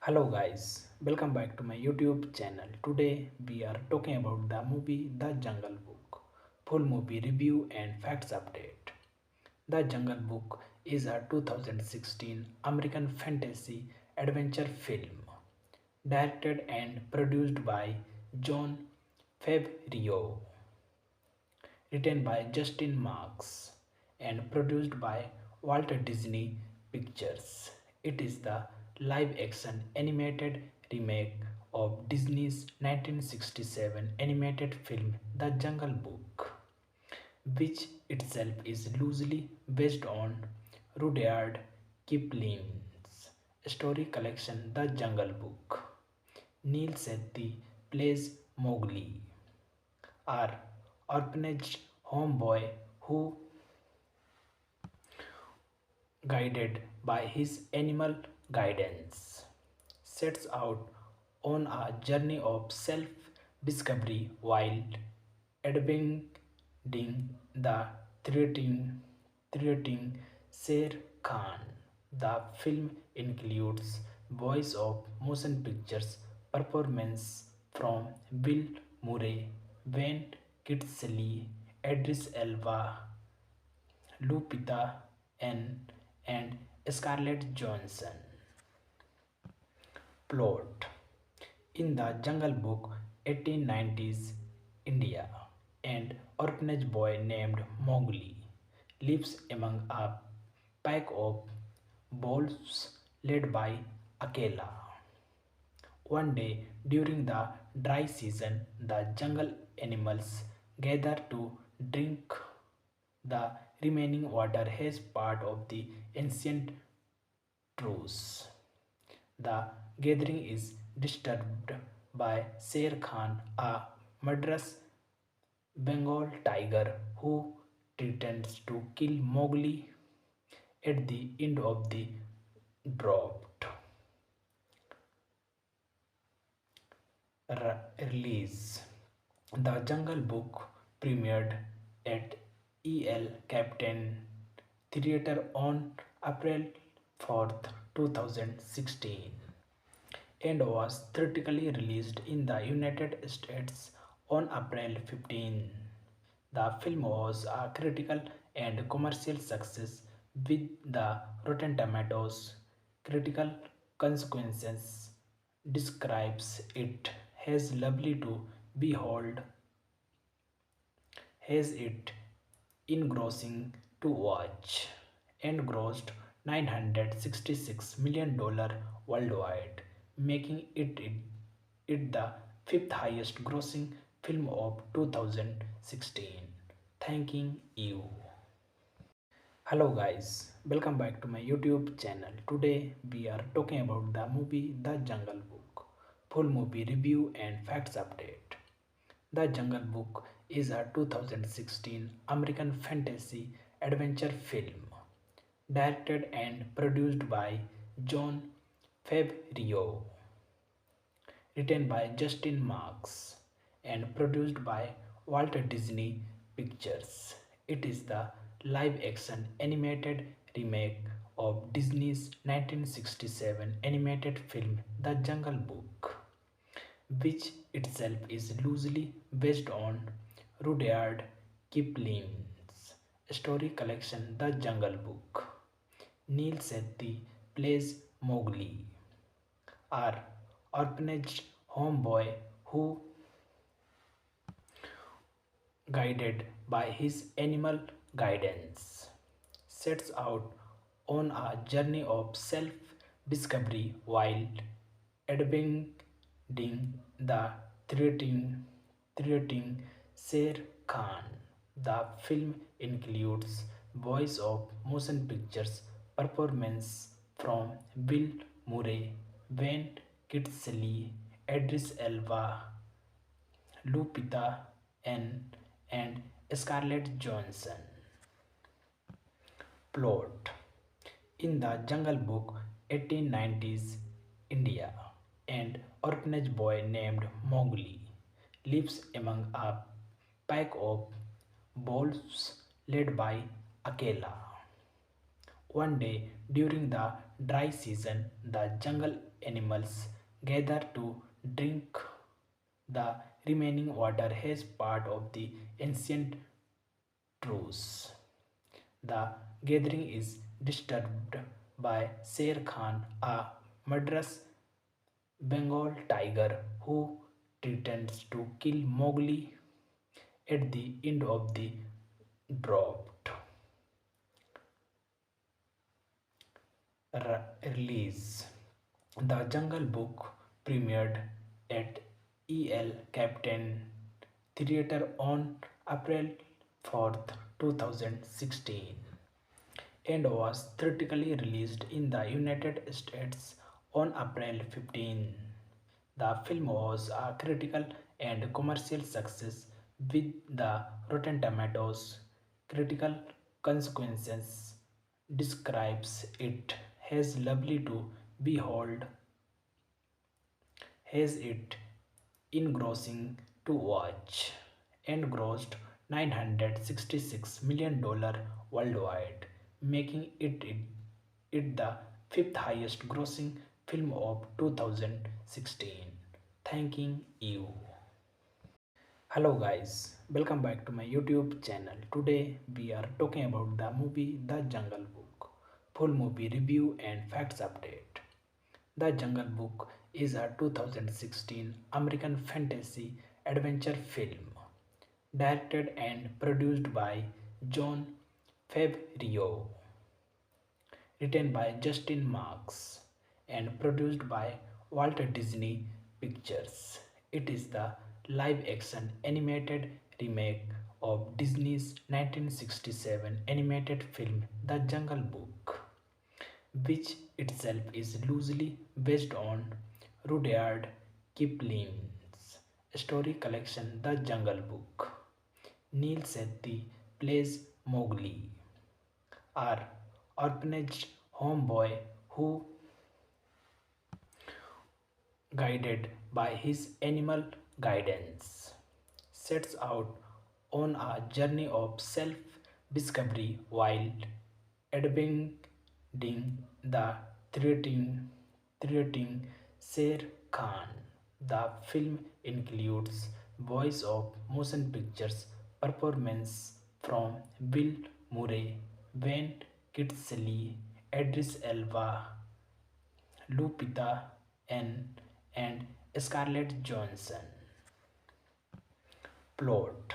Hello guys, welcome back to my YouTube channel. Today we are talking about the movie The Jungle Book. Full movie review and facts update. The Jungle Book is a 2016 American fantasy adventure film directed and produced by John Favreau, written by Justin Marks, and produced by Walt Disney Pictures. It is the live action animated remake of Disney's 1967 animated film The Jungle Book, which itself is loosely based on Rudyard Kipling's story collection The Jungle Book. Neil Sethi plays Mowgli, our orphanage homeboy who, guided by his animal guidance, sets out on a journey of self discovery while adventuring the threatening Sher Khan. The film includes voice of motion pictures performance from Bill Murray, Wayne Kitsley, Idris Elba, Lupita N, and Scarlett Johansson. Plot: in the Jungle Book, 1890s India, an orphanage boy named Mowgli lives among a pack of wolves led by Akela. One day during the dry season, the jungle animals gather to drink the remaining water as part of the ancient truce. The gathering is disturbed by Sher Khan, a murderous Bengal tiger who threatens to kill Mowgli at the end of the drought. Release: The Jungle Book premiered at EL Captain Theatre on April 4th, 2016 and was theatrically released in the United States on April 15. The film was a critical and commercial success with the Rotten Tomatoes critical consequences describes it as lovely to behold, has it engrossing to watch, and grossed $966 million worldwide, making it the fifth highest grossing film of 2016. Thanking you. Hello guys, welcome back to my YouTube channel. Today we are talking about the movie The Jungle Book. Full movie review and facts update. The Jungle Book is a 2016 American fantasy adventure film directed and produced by John Favreau, written by Justin Marks, and produced by Walt Disney Pictures. It is the live action animated remake of Disney's 1967 animated film The Jungle Book, which itself is loosely based on Rudyard Kipling's story collection The Jungle Book. Neil Sethi plays Mowgli, our orphanage homeboy who, guided by his animal guidance, sets out on a journey of self discovery while adventuring the threatening Sher Khan. The film includes voice of motion pictures performance from Bill Murray, Wayne Kitsley, Idris Elba, Lupita N, and Scarlett Johansson. Plot: in the Jungle Book, 1890s India, an orphanage boy named Mowgli lives among a pack of wolves led by Akela. One day during the dry season, the jungle animals gather to drink the remaining water as part of the ancient truce. The gathering is disturbed by Sher Khan, a murderous Bengal tiger who threatens to kill Mowgli at the end of the drought. Release. The Jungle Book premiered at EL Captain Theatre on April 4th, 2016 and was theatrically released in the United States on April 15. The film was a critical and commercial success with the Rotten Tomatoes critical consequences describes it as lovely to behold, has it engrossing to watch, and grossed $966 million worldwide, making it the fifth highest grossing film of 2016. Thanking you. Hello guys, welcome back to my YouTube channel. Today we are talking about the movie The Jungle Book. Full movie review and facts update. The Jungle Book is a 2016 American fantasy adventure film directed and produced by John Favreau, written by Justin Marks, and produced by Walt Disney Pictures. It is the live action animated remake of Disney's 1967 animated film The Jungle Book, which itself is loosely based on Rudyard Kipling's story collection The Jungle Book. Neil Sethi plays Mowgli, our orphanage homeboy who, guided by his animal guidance, sets out on a journey of self discovery while adventuring the threatening Sher Khan. The film includes voice of motion pictures performance from Bill Murray, Wayne Kitsley, Idris Elba, Lupita N, and Scarlett Johansson. Plot.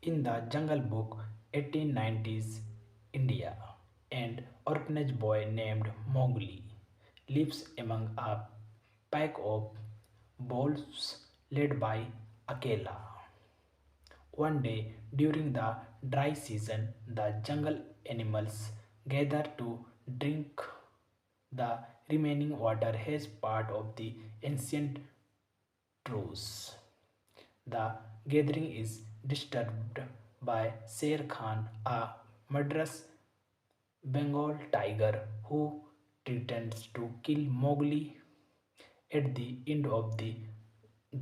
In the Jungle Book, 1890s India, an orphanage boy named Mowgli lives among a pack of wolves led by Akela. One day during the dry season, the jungle animals gather to drink the remaining water as part of the ancient truce. The gathering is disturbed by Sher Khan, a murderous Bengal tiger who threatens to kill Mowgli at the end of the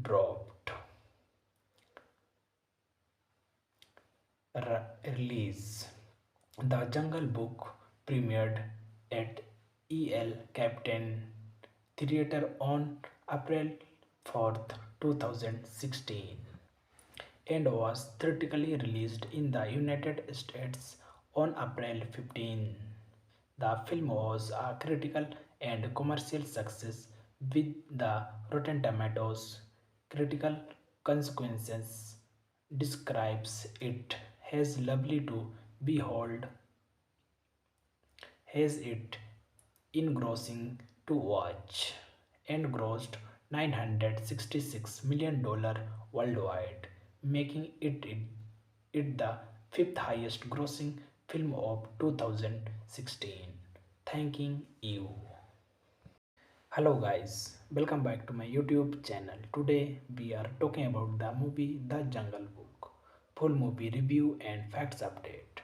drought. Release. The Jungle Book premiered at EL Captain Theatre on April 4th, 2016 and was theatrically released in the United States on April 15. The film was a critical and commercial success with the Rotten Tomatoes critical consequences describes it as lovely to behold, has it engrossing to watch, and grossed $966 million worldwide, making it the fifth highest grossing film of 2016. Thanking you. Hello guys, welcome back to my YouTube channel. Today we are talking about the movie The Jungle Book. Full movie review and facts update.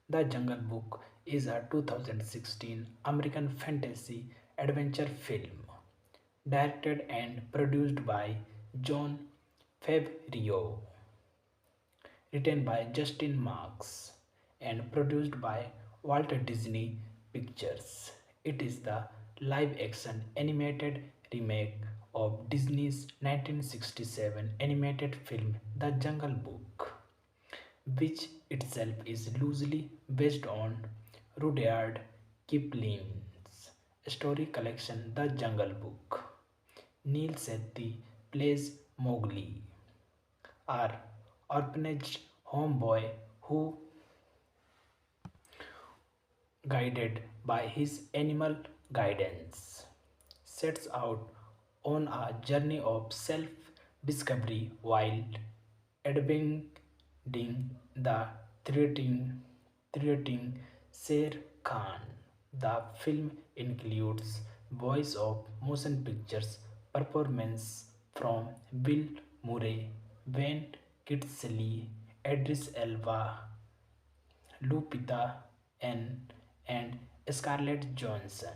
The Jungle Book is a 2016 American fantasy adventure film directed and produced by John Favreau, written by Justin Marks, and produced by Walt Disney Pictures. It is the live action animated remake of Disney's 1967 animated film The Jungle Book, which itself is loosely based on Rudyard Kipling's story collection The Jungle Book. Neil Sethi plays Mowgli, our orphanage homeboy who, guided by his animal guidance, sets out on a journey of self discovery while admiring the threatening Sher Khan. The film includes voice of motion pictures performance from Bill Murray, Wayne Kitsley, Idris Elba, Lupita N, and Scarlett Johansson.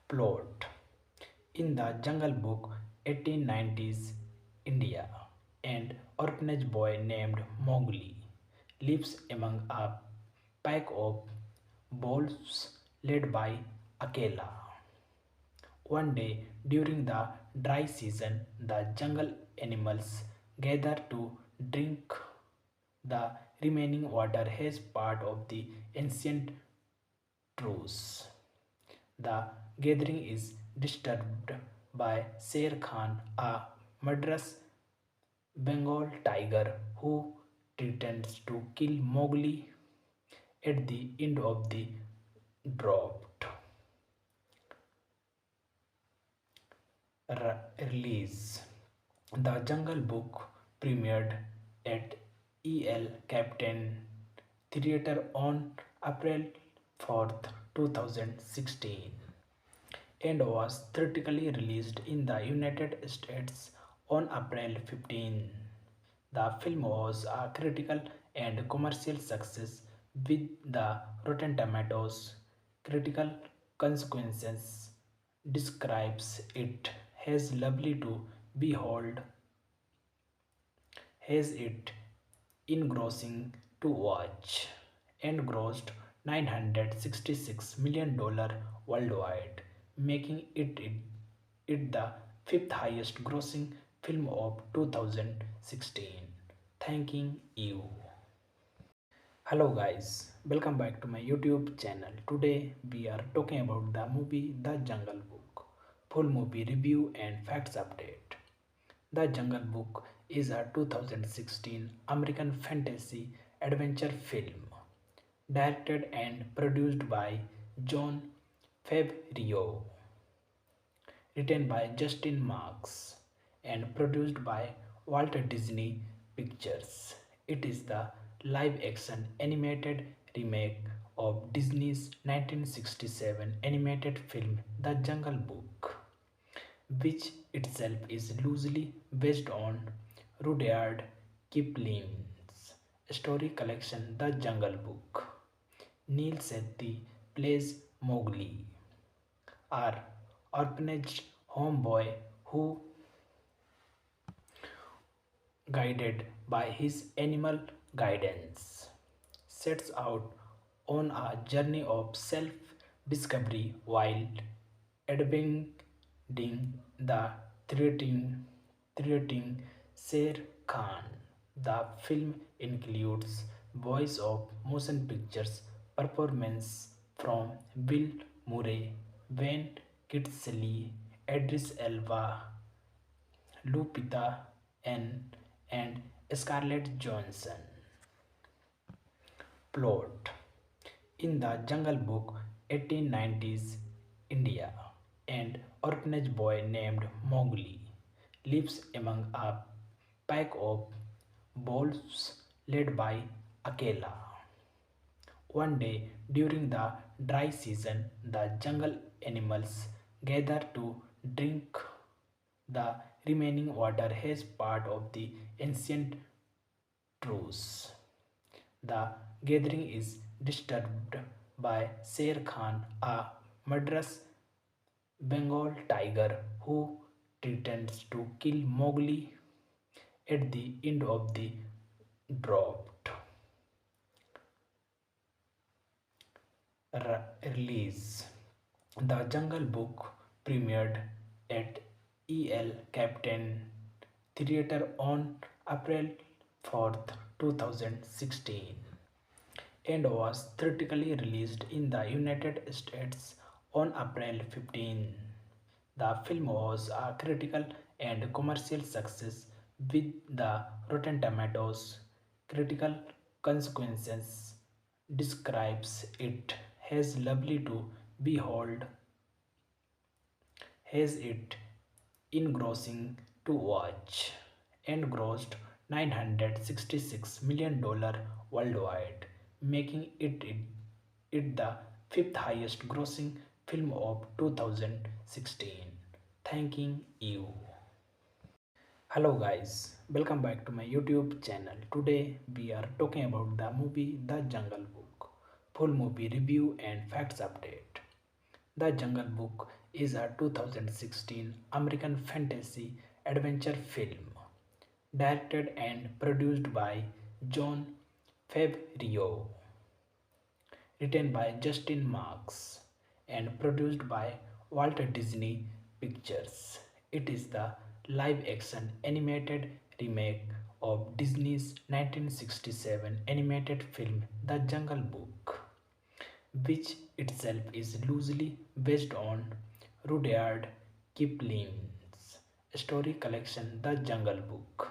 Plot: in the Jungle Book, 1890s India, an orphanage boy named Mowgli lives among a pack of wolves led by Akela. One day during the dry season, the jungle animals gather to drink the remaining water as part of the ancient truce. The gathering is disturbed by Sher Khan, a murderous Bengal tiger who threatens to kill Mowgli at the end of the drought. Release: The Jungle Book premiered at EL Captain Theatre on April 4th, 2016 and was theatrically released in the United States on April 15. The film was a critical and commercial success with the Rotten Tomatoes critical consequences describes it as lovely to behold, has it engrossing to watch, and grossed $966 million worldwide, making it the fifth highest grossing film of 2016. Thanking you. Hello guys, welcome back to my YouTube channel. Today we are talking about the movie The Jungle Book. Full movie review and facts update. The Jungle Book is a 2016 American fantasy adventure film directed and produced by John Favreau, written by Justin Marks, and produced by Walt Disney Pictures. It is the live action animated remake of Disney's 1967 animated film The Jungle Book, which itself is loosely based on Rudyard Kipling's story collection The Jungle Book. Neil Sethi plays Mowgli, our orphanage homeboy who, guided by his animal guidance, sets out on a journey of self discovery while admiring the threatening Sher Khan. The film includes voice of motion pictures performance from Bill Murray, Wayne Kitsley, Idris Elba, Lupita N, and Scarlett Johansson. Plot: in the Jungle Book, 1890s India, an orphanage boy named Mowgli lives among a pack of wolves led by Akela. One day during the dry season, the jungle animals gather to drink the remaining water as part of the ancient truce. The gathering is disturbed by Sher Khan, a murderous Bengal tiger who threatens to kill Mowgli at the end of the drought. Release: The Jungle Book premiered at EL Captain Theatre on April 4th, 2016 and was theatrically released in the United States on April 15. The film was a critical and commercial success with the Rotten Tomatoes critical consequences describes it as lovely to behold has it engrossing to watch and grossed $966 million worldwide, making it the fifth highest grossing film of 2016. Thanking you. Hello guys, welcome back to my YouTube channel. Today we are talking about the movie The Jungle Book. Full movie review and facts update. The Jungle Book is a 2016 American fantasy adventure film directed and produced by John Favreau, written by Justin Marks, and produced by Walt Disney Pictures. It is the live action animated remake of Disney's 1967 animated film The Jungle Book, which itself is loosely based on Rudyard Kipling's story collection The Jungle Book.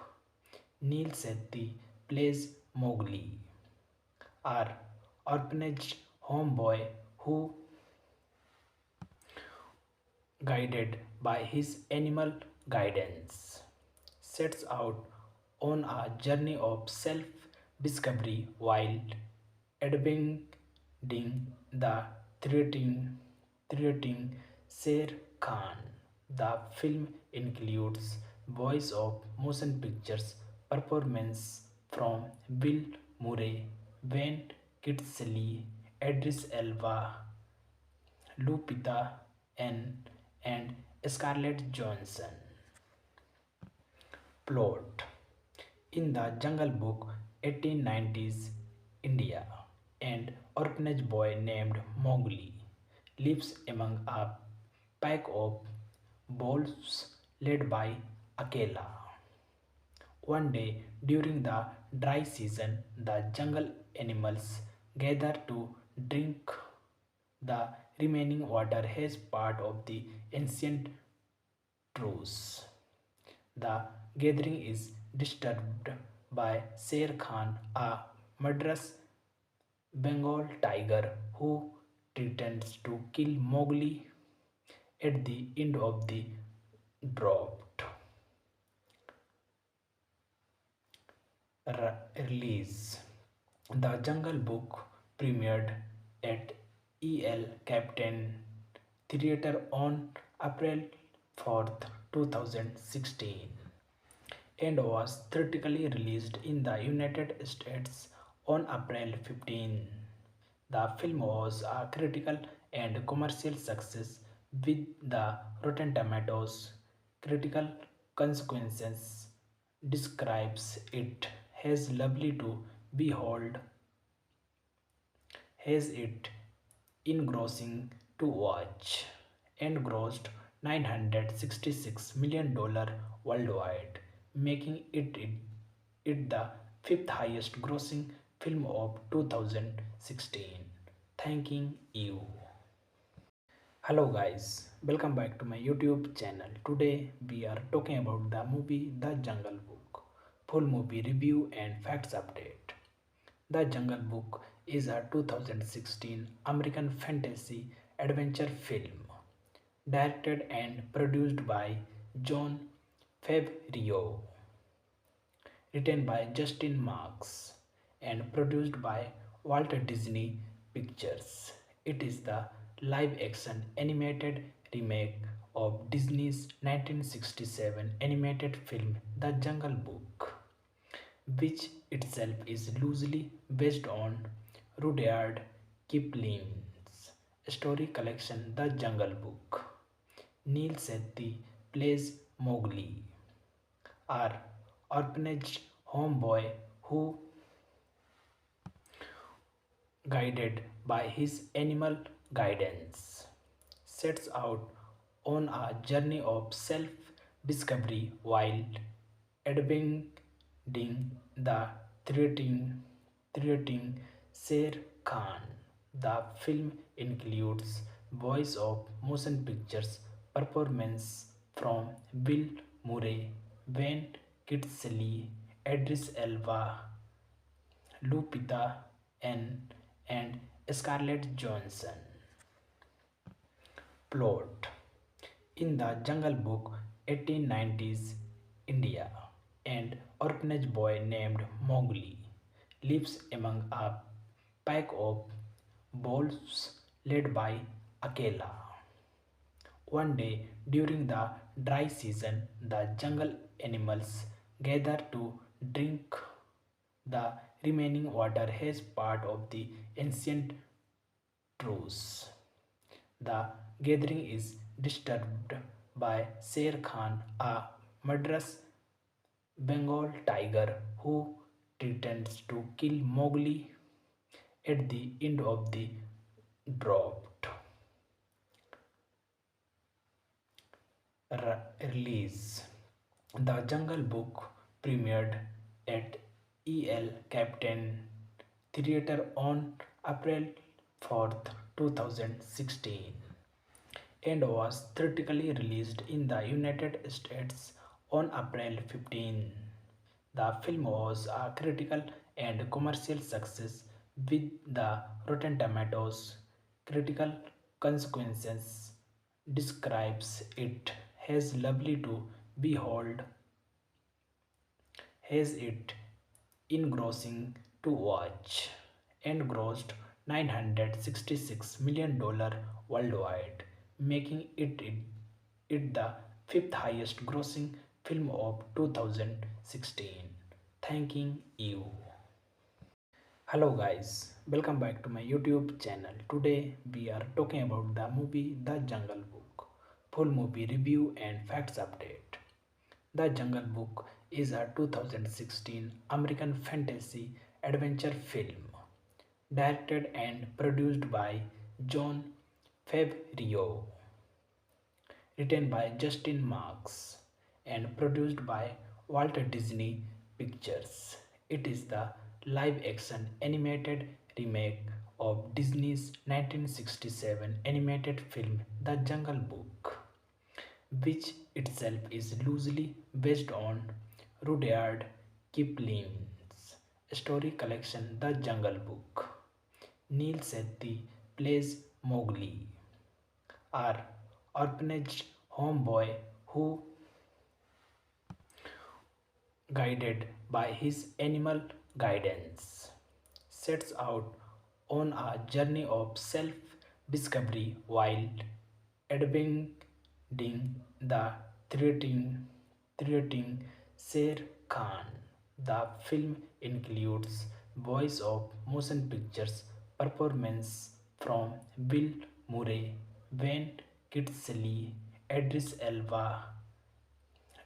Neil Sethi plays Mowgli, our orphanage homeboy who, guided by his animal guidance, sets out on a journey of self discovery while adventuring the threatening Sher Khan. The film includes voice of motion pictures performance from Bill Murray, Wayne Kitsley, Idris Elba, Lupita N, and Scarlett Johansson. Plot: in the Jungle Book, 1890s India, an orphanage boy named Mowgli lives among a pack of wolves led by Akela. One day during the dry season, the jungle animals gather to drink the remaining water as part of the ancient truce. The gathering is disturbed by Sher Khan, a murderous Bengal tiger who threatens to kill Mowgli at the end of the drought. Release: The Jungle Book premiered at EL Captain Theatre on April 4th, 2016 and was theatrically released in the United States on April 15. The film was a critical and commercial success with the Rotten Tomatoes critical consequences describes it as lovely to behold has it engrossing to watch and grossed $966 million worldwide, making it the fifth highest grossing film of 2016. Thanking you. Hello guys, welcome back to my YouTube channel. Today we are talking about the movie The Jungle Book. Full movie review and facts update. The Jungle Book is a 2016 American fantasy adventure film directed and produced by John Favreau, written by Justin Marks, and produced by Walt Disney Pictures. It is the live action animated remake of Disney's 1967 animated film The Jungle Book, which itself is loosely based on Rudyard Kipling's story collection The Jungle Book. Neil Sethi plays Mowgli, our orphanage homeboy who, guided by his animal guidance, sets out on a journey of self discovery while admiring the threatening, threatening Sher Khan. The film includes voice of motion pictures performance from Bill Murray, Wayne Kitsley, Idris Elba, Lupita N, and Scarlett Johansson. Plot: in the Jungle Book, 1890s India, an orphanage boy named Mowgli lives among a pack of wolves led by Akela. One day during the dry season, the jungle animals gather to drink the remaining water as part of the ancient truce. The gathering is disturbed by Sher Khan, a murderous Bengal tiger who threatens to kill Mowgli at the end of the drought. Release: The Jungle Book premiered at EL Captain Theatre on April 4th, 2016 and was theatrically released in the United States on April 15. The film was a critical and commercial success with the Rotten Tomatoes critical consequences describes it as lovely to behold, has it engrossing to watch, and grossed $966 million worldwide, making it the fifth highest grossing film of 2016. Thanking you. Hello guys, welcome back to my YouTube channel. Today we are talking about the movie The Jungle Book. Full movie review and facts update. The Jungle Book is a 2016 American fantasy adventure film directed and produced by John Favreau, written by Justin Marks, and produced by Walt Disney Pictures. It is the live action animated remake of Disney's 1967 animated film The Jungle Book, which itself is loosely based on Rudyard Kipling's story collection The Jungle Book. Neil Sethi plays Mowgli, our orphanage homeboy who, guided by his animal guidance, sets out on a journey of self discovery while admiring the threatening Sher Khan. The film includes voice of motion pictures performance from Bill Murray, Wayne Kitsley, Idris Elba,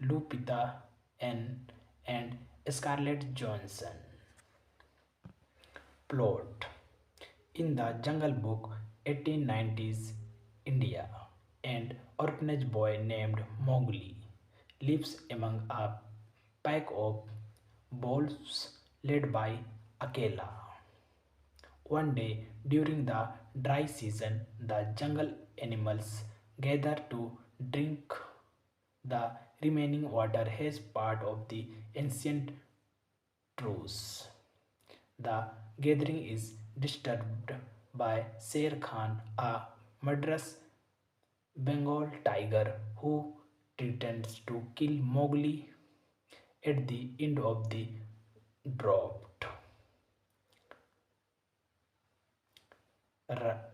Lupita N, and Scarlett Johansson. Plot: in the Jungle Book, 1890s India, an orphanage boy named Mowgli lives among a pack of wolves led by Akela. One day during the dry season, the jungle animals gather to drink the remaining water as part of the ancient truce. The gathering is disturbed by Sher Khan, a murderous Bengal tiger who threatens to kill Mowgli at the end of the drought.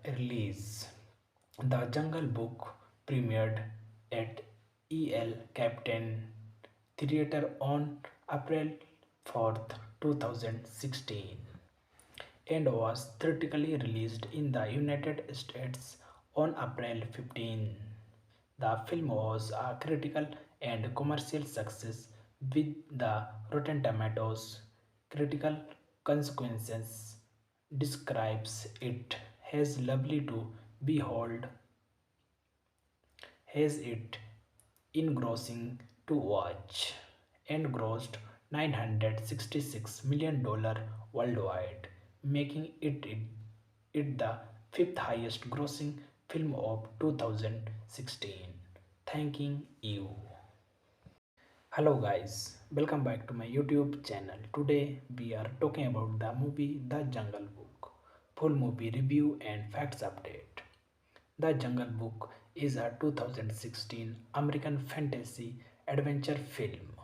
Release: The Jungle Book premiered at EL Captain Theatre on April 4th, 2016 and was theatrically released in the United States on April 15. The film was a critical and commercial success with the Rotten Tomatoes critical consequences describes it as lovely to behold, has it engrossing to watch and grossed $966 million worldwide, making it the fifth highest grossing film of 2016. Thanking you. Hello guys, welcome back to my YouTube channel. Today we are talking about the movie The Jungle Book. Full movie review and facts update. The Jungle Book is a 2016 American fantasy adventure film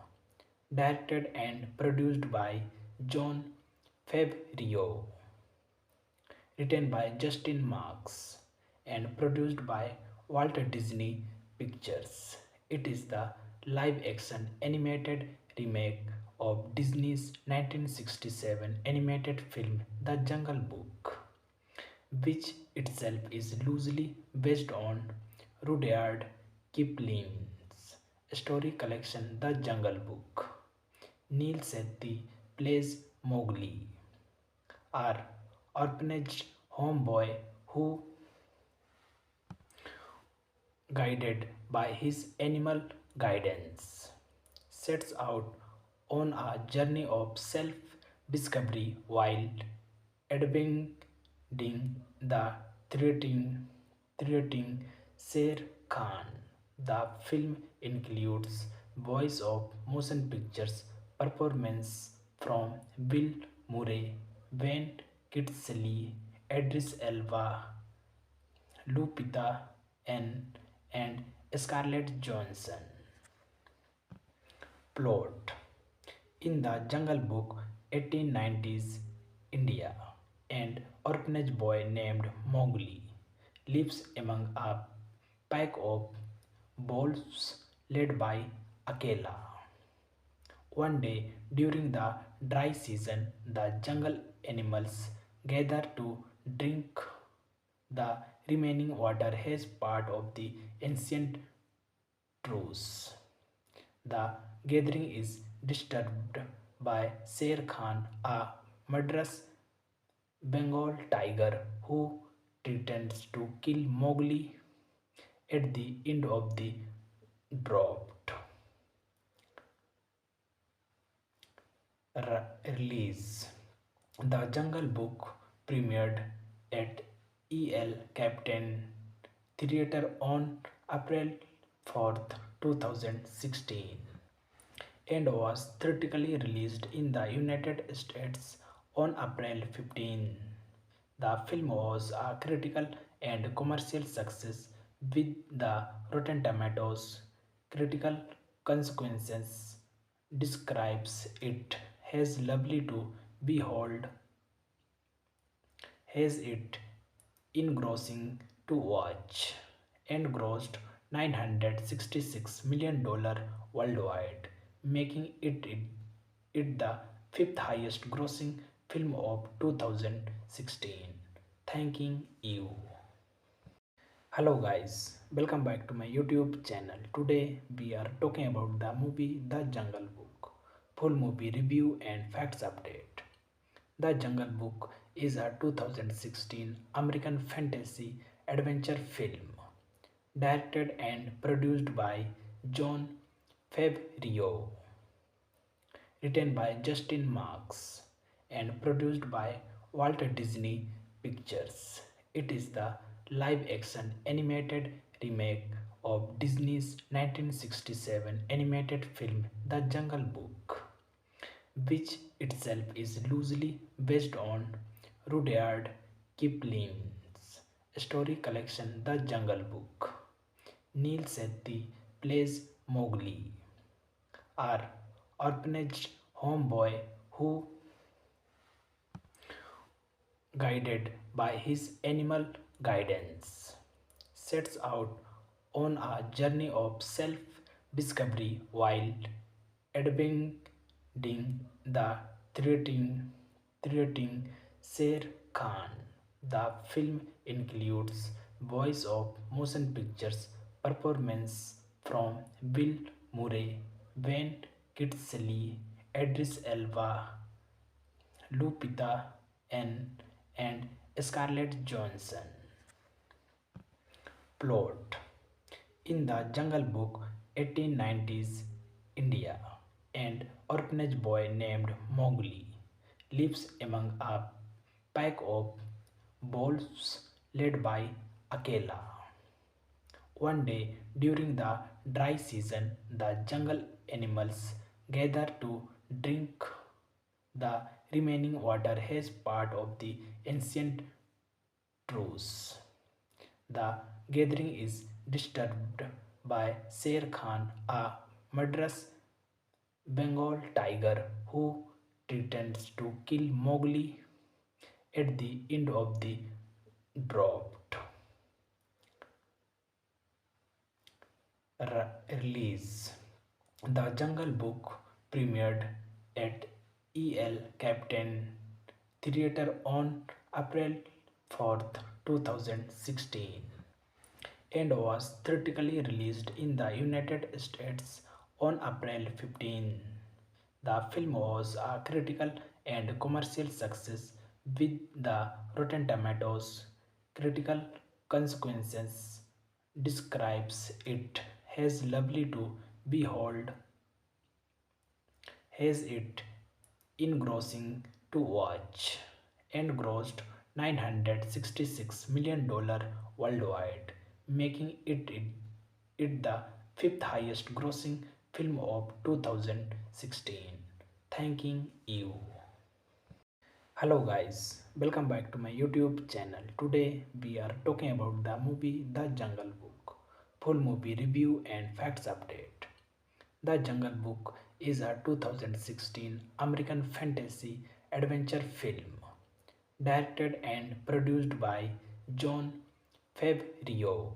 directed and produced by John Favreau, written by Justin Marks, and produced by Walt Disney Pictures. It is the live action animated remake of Disney's 1967 animated film The Jungle Book, which itself is loosely based on Rudyard Kipling's story collection The Jungle Book. Neil Sethi plays Mowgli, our orphanage homeboy who, guided by his animal guidance, sets out on a journey of self discovery while adventuring the threatening Sher Khan. The film includes voice of motion pictures performance from Bill Murray, Wayne Kitsley, Idris Elba, Lupita N, and Scarlett Johansson. Plot: in the Jungle Book, 1890s India, an orphanage boy named Mowgli lives among a pack of wolves led by Akela. One day during the dry season, the jungle animals gather to drink the remaining water as part of the ancient truce. The gathering is disturbed by Sher Khan, a murderous Bengal tiger who threatens to kill Mowgli at the end of the drought. Release: The Jungle Book premiered at EL Captain Theatre on April 4th, 2016 and was theatrically released in the United States on April 15. The film was a critical and commercial success with the Rotten Tomatoes critical consequences describes it as lovely to behold, has it engrossing to watch and grossed $966 million worldwide, making it the fifth highest grossing film of 2016. Thanking you. Hello guys, welcome back to my YouTube channel. Today we are talking about the movie The Jungle Book. Full movie review and facts update. The Jungle Book is a 2016 American fantasy adventure film directed and produced by John Favreau, written by Justin Marks, and produced by Walt Disney Pictures. It is the live action animated remake of Disney's 1967 animated film The Jungle Book, which itself is loosely based on Rudyard Kipling's story collection The Jungle Book. Neil Sethi plays Mowgli, our orphanage homeboy who, guided by his animal guidance, sets out on a journey of self discovery while adventuring the threatening Sher Khan. The film includes voice of motion pictures performance from Bill Murray, Wayne Kitsley, Idris Elba, Lupita N, and Scarlett Johansson. Plot: In the Jungle Book, 1890s India, an orphanage boy named Mowgli lives among a pack of wolves led by Akela. One day during the dry season, the jungle animals gather to drink the remaining water as part of the ancient truce. The gathering is disturbed by Sher Khan, a murderous Bengal tiger who threatens to kill Mowgli at the end of the drought. Release. The Jungle Book premiered at EL Captain Theatre on April 4th, 2016 and was theatrically released in the United States on April 15. The film was a critical and commercial success with the Rotten Tomatoes critical consequences describes it as lovely to behold has it engrossing to watch and grossed $966 million worldwide, making it the fifth highest grossing film of 2016. Thanking you. Hello guys, welcome back to my YouTube channel. Today we are talking about the movie The Jungle Book. Full movie review and facts update. The Jungle Book is a 2016 American fantasy adventure film directed and produced by Jon Favreau,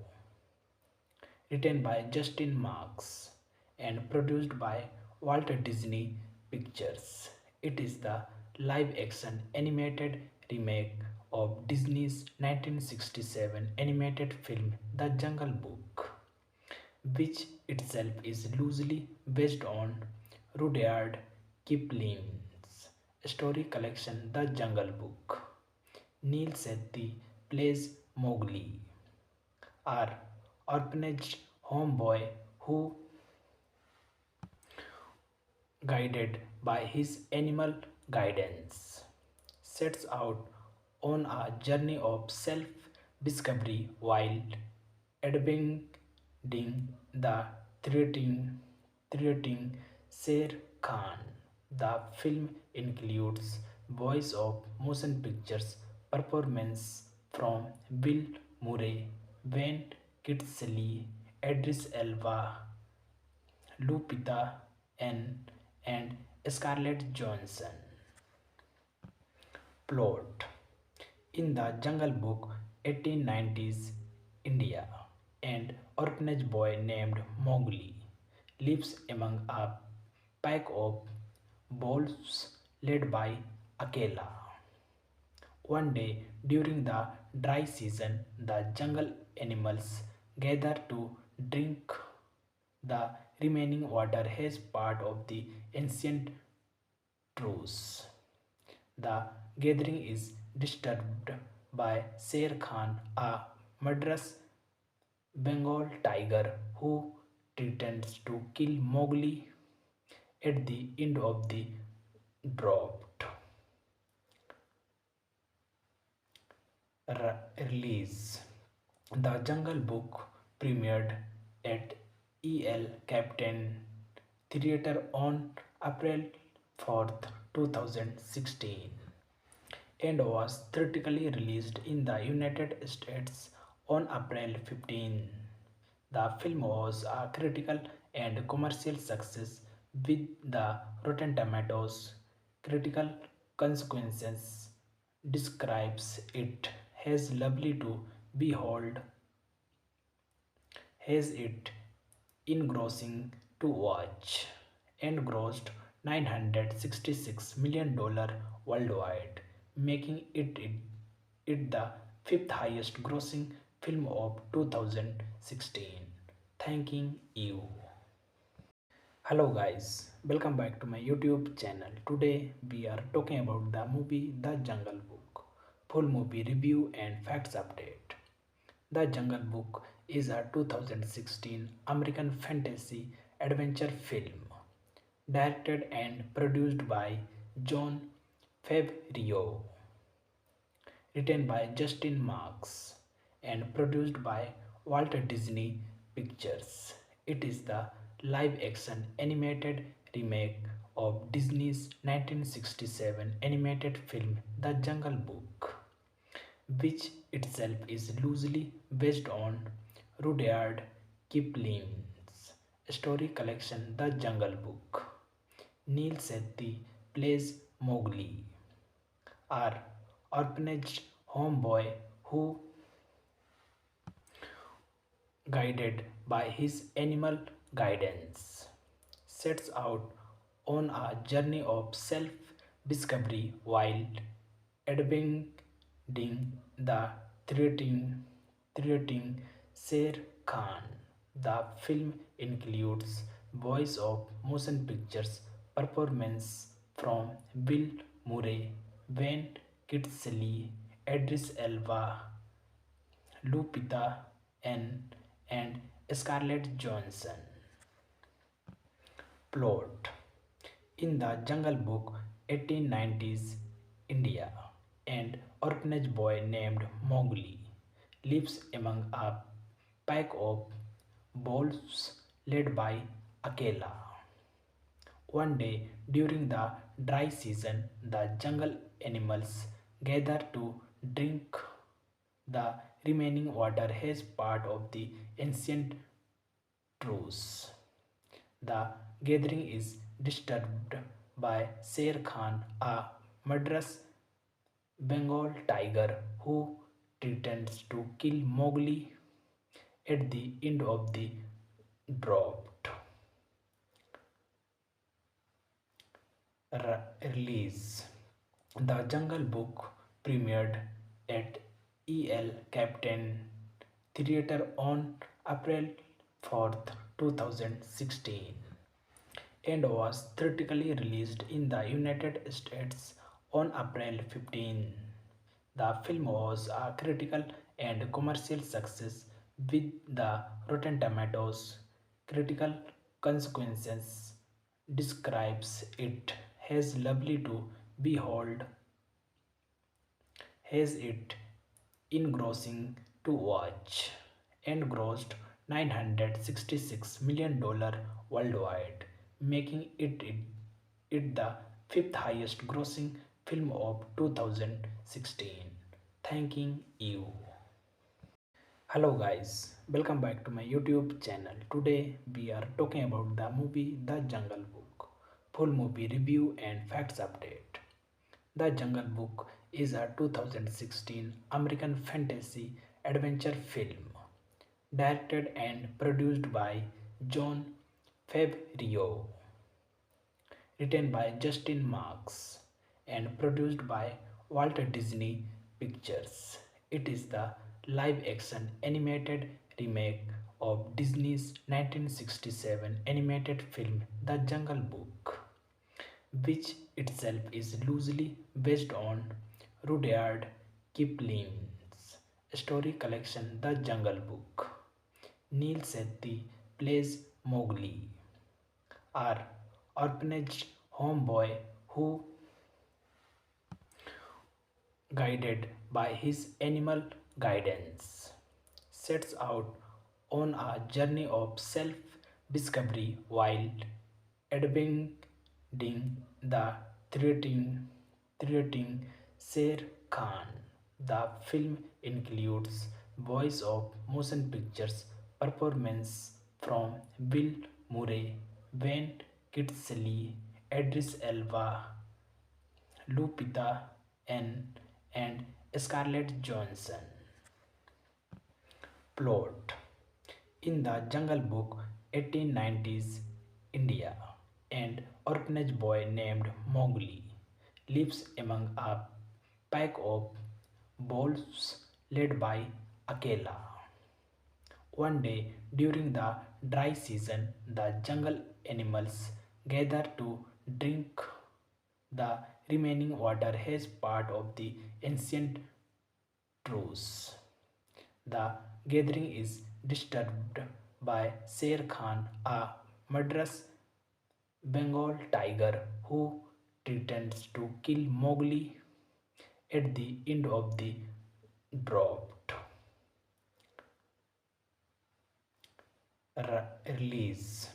written by Justin Marks, and produced by Walt Disney Pictures. It is the live action animated remake of Disney's 1967 animated film The Jungle Book, which itself is loosely based on Rudyard Kipling's story collection The Jungle Book. Neil Sethi plays Mowgli, our orphanage homeboy who, guided by his animal guidance, sets out on a journey of self-discovery while adventuring the threatening Sher Khan. The film includes voice of motion pictures performance from Bill Murray, Wayne Kitsley, Idris Elba, Lupita N, and Scarlett Johansson. Plot. In the Jungle Book, 1890s India, an orphanage boy named Mowgli lives among a pack of wolves led by Akela. One day during the dry season, the jungle animals gather to drink the remaining water as part of the ancient truce. The gathering is disturbed by Sher Khan, a murderous Bengal tiger who threatens to kill Mowgli at the end of the drought. Release. The Jungle Book premiered at EL Captain Theatre on April 4th, 2016 and was theatrically released in the United States on April 15. The film was a critical and commercial success with the Rotten Tomatoes critical consequences describes it as lovely to behold has it engrossing to watch and grossed $966 million worldwide, making it the fifth highest grossing film of 2016. Thanking you. Hello guys, welcome back to my YouTube channel. Today we are talking about the movie The Jungle Book. Full movie review and facts update. The Jungle Book is a 2016 American fantasy adventure film directed and produced by John Favreau, written by Justin Marks, and produced by Walt Disney Pictures. It is the live action animated remake of Disney's 1967 animated film The Jungle Book, which itself is loosely based on Rudyard Kipling's story collection The Jungle Book. Neil Sethi plays Mowgli, our orphanage homeboy who, guided by his animal guidance, sets out on a journey of self discovery while admiring the threatening Sher Khan. The film includes voice of motion pictures performance from Bill Murray, Wayne Kitsley, Idris Elba, Lupita N, and Scarlett Johansson. Plot: in the Jungle Book, 1890s India, an orphanage boy named Mowgli lives among a pack of wolves led by Akela. One day during the dry season, the jungle animals gather to drink the remaining water as part of the ancient truce. The gathering is disturbed by Sher Khan, a murderous Bengal tiger who threatens to kill Mowgli at the end of the drought. Release: The Jungle Book premiered at EL Captain Theatre on April 4th, 2016 and was theatrically released in the United States on April 15. The film was a critical and commercial success with the Rotten Tomatoes critical consequences describes it as lovely to behold, has it engrossing to watch, and grossed $966 million worldwide, making it the fifth highest grossing film of 2016. Thanking you. Hello guys, welcome back to my YouTube channel. Today we are talking about the movie The Jungle Book. Full movie review and facts update. The Jungle Book is a 2016 American fantasy adventure film directed and produced by John Favreau, written by Justin Marks, and produced by Walt Disney Pictures. It is the live action animated remake of Disney's 1967 animated film The Jungle Book, which itself is loosely based on Rudyard Kipling's story collection The Jungle Book. Neil Sethi plays Mowgli, our orphanage homeboy who, guided by his animal guidance, sets out on a journey of self discovery while admiring the threatening Sher Khan. The film includes voice of motion pictures performance from Bill Murray, Wayne Kitsley, Idris Elba, Lupita N, and Scarlett Johansson. Plot: in the Jungle Book, 1890s India, an orphanage boy named Mowgli lives among a pack of wolves led by Akela. One day during the dry season, the jungle animals gather to drink the remaining water as part of the ancient truce. The gathering is disturbed by Sher Khan, a murderous Bengal tiger who threatens to kill Mowgli at the end of the dropped release.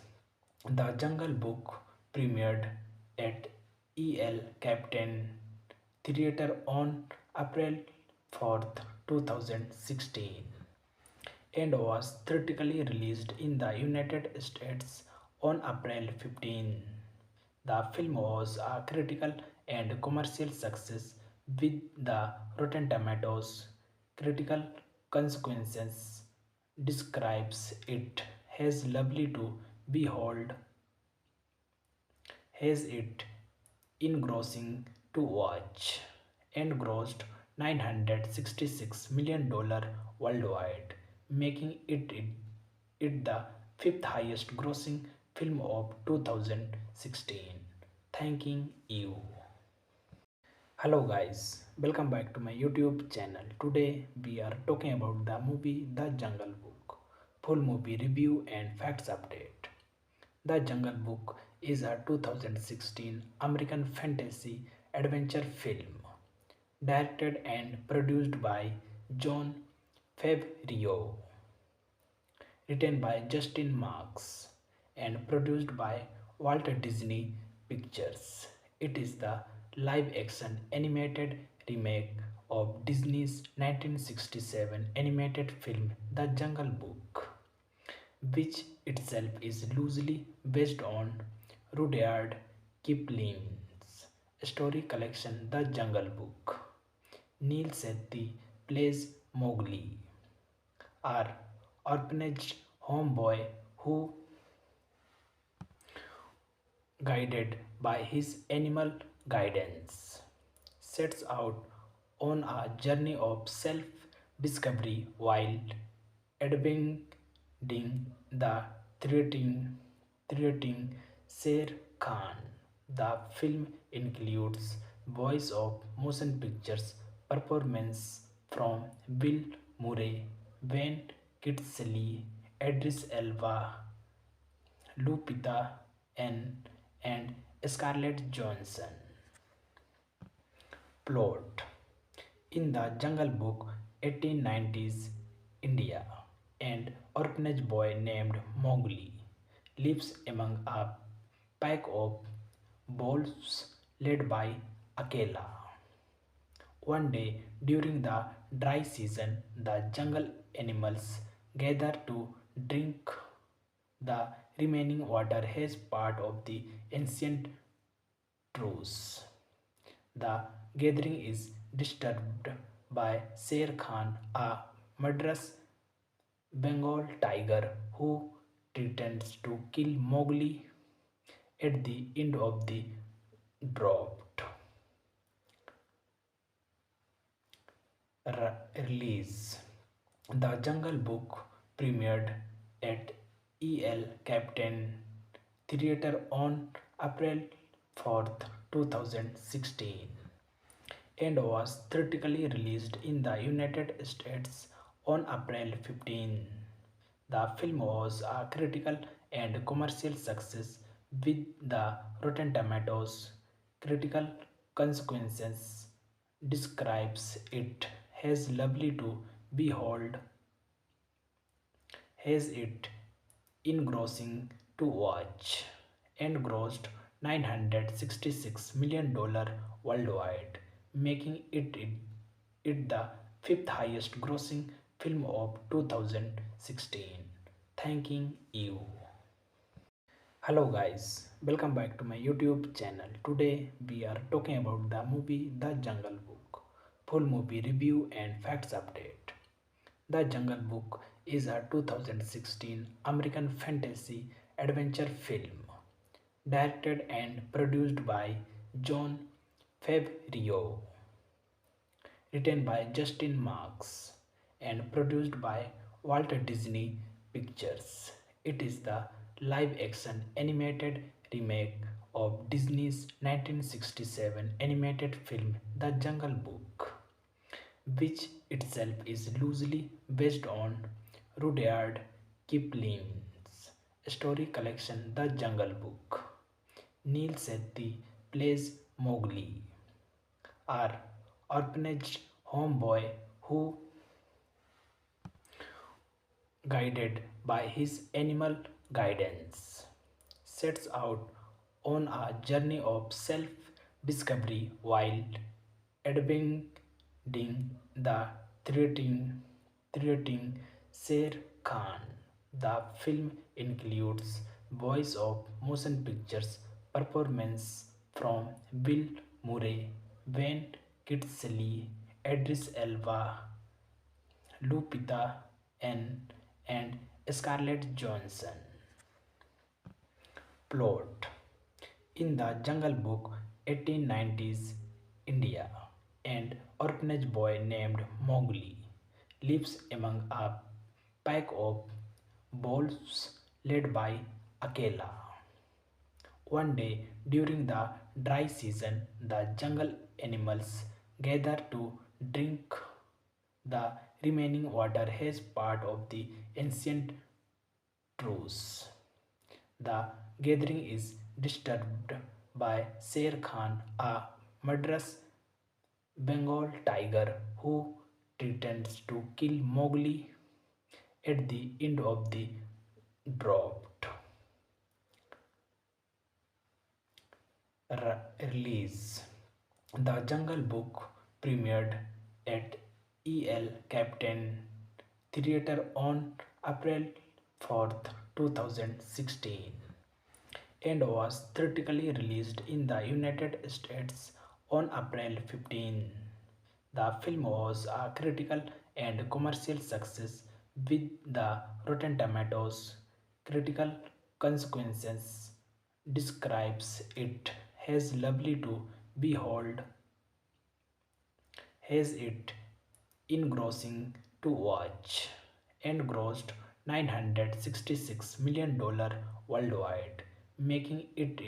The Jungle Book premiered at EL Captain Theatre on April 4th, 2016 and was theatrically released in the United States on April 15. The film was a critical and commercial success with the Rotten Tomatoes critical consequences describes it as lovely to behold, has it engrossing to watch, and grossed $966 million worldwide, making it the fifth highest grossing film of 2016. Thanking you. Hello guys, welcome back to my YouTube channel. Today we are talking about the movie The Jungle Book. Full movie review and facts update. The Jungle Book is a 2016 American fantasy adventure film directed and produced by John Favreau, written by Justin Marks, and produced by Walt Disney Pictures. It is the live action animated remake of Disney's 1967 animated film The Jungle Book, which itself is loosely based on Rudyard Kipling's story collection The Jungle Book. Neil Sethi plays Mowgli, our orphanage homeboy who, guided by his animal guidance, sets out on a journey of self discovery while adventuring the threatening Sher Khan. The film includes voice of motion pictures performance from Bill Murray, Wayne Kitsley, Idris Elba, Lupita N, and Scarlett Johansson. Plot: in the Jungle Book, 1890s India, an orphanage boy named Mowgli lives among a pack of wolves led by Akela. One day during the dry season, the jungle animals gather to drink the remaining water as part of the ancient truce. The gathering is disturbed by Sher Khan, a murderous Bengal tiger who threatens to kill Mowgli at the end of the dropped release. The Jungle Book premiered at EL Captain Theatre on April 4th, 2016 and was theatrically released in the United States on April 15. The film was a critical and commercial success with the Rotten Tomatoes critical consequences describes it as lovely to behold, has it engrossing to watch, and grossed $966 million worldwide, making it the fifth highest grossing film of 2016. Thanking you. Hello guys, welcome back to my YouTube channel. Today we are talking about the movie The Jungle Book. Full movie review and facts update. The Jungle Book is a 2016 American fantasy adventure film directed and produced by John Favreau, written by Justin Marks, and produced by Walt Disney Pictures. It is the live action animated remake of Disney's 1967 animated film The Jungle Book, which itself is loosely based on Rudyard Kipling's story collection The Jungle Book. Neil Sethi plays Mowgli, our orphanage homeboy who, guided by his animal guidance, sets out on a journey of self discovery while adventuring the threatening Sher Khan. The film includes voice of motion pictures performance from Bill Murray, Wayne Kitsley, Idris Elba, Lupita N, and Scarlett Johansson. Plot: in the Jungle Book, 1890s India, an orphanage boy named Mowgli lives among a pack of wolves led by Akela. One day during the dry season, the jungle animals gather to drink the remaining water as part of the ancient truce. The gathering is disturbed by Sher Khan, a murderous Bengal tiger who threatens to kill Mowgli at the end of the drought. Release: The Jungle Book premiered at EL Captain Theatre on April 4th, 2016 and was theatrically released in the United States on April 15. The film was a critical and commercial success with the Rotten Tomatoes critical consequences describes it as lovely to behold, has it engrossing to watch, and grossed $966 million worldwide, making it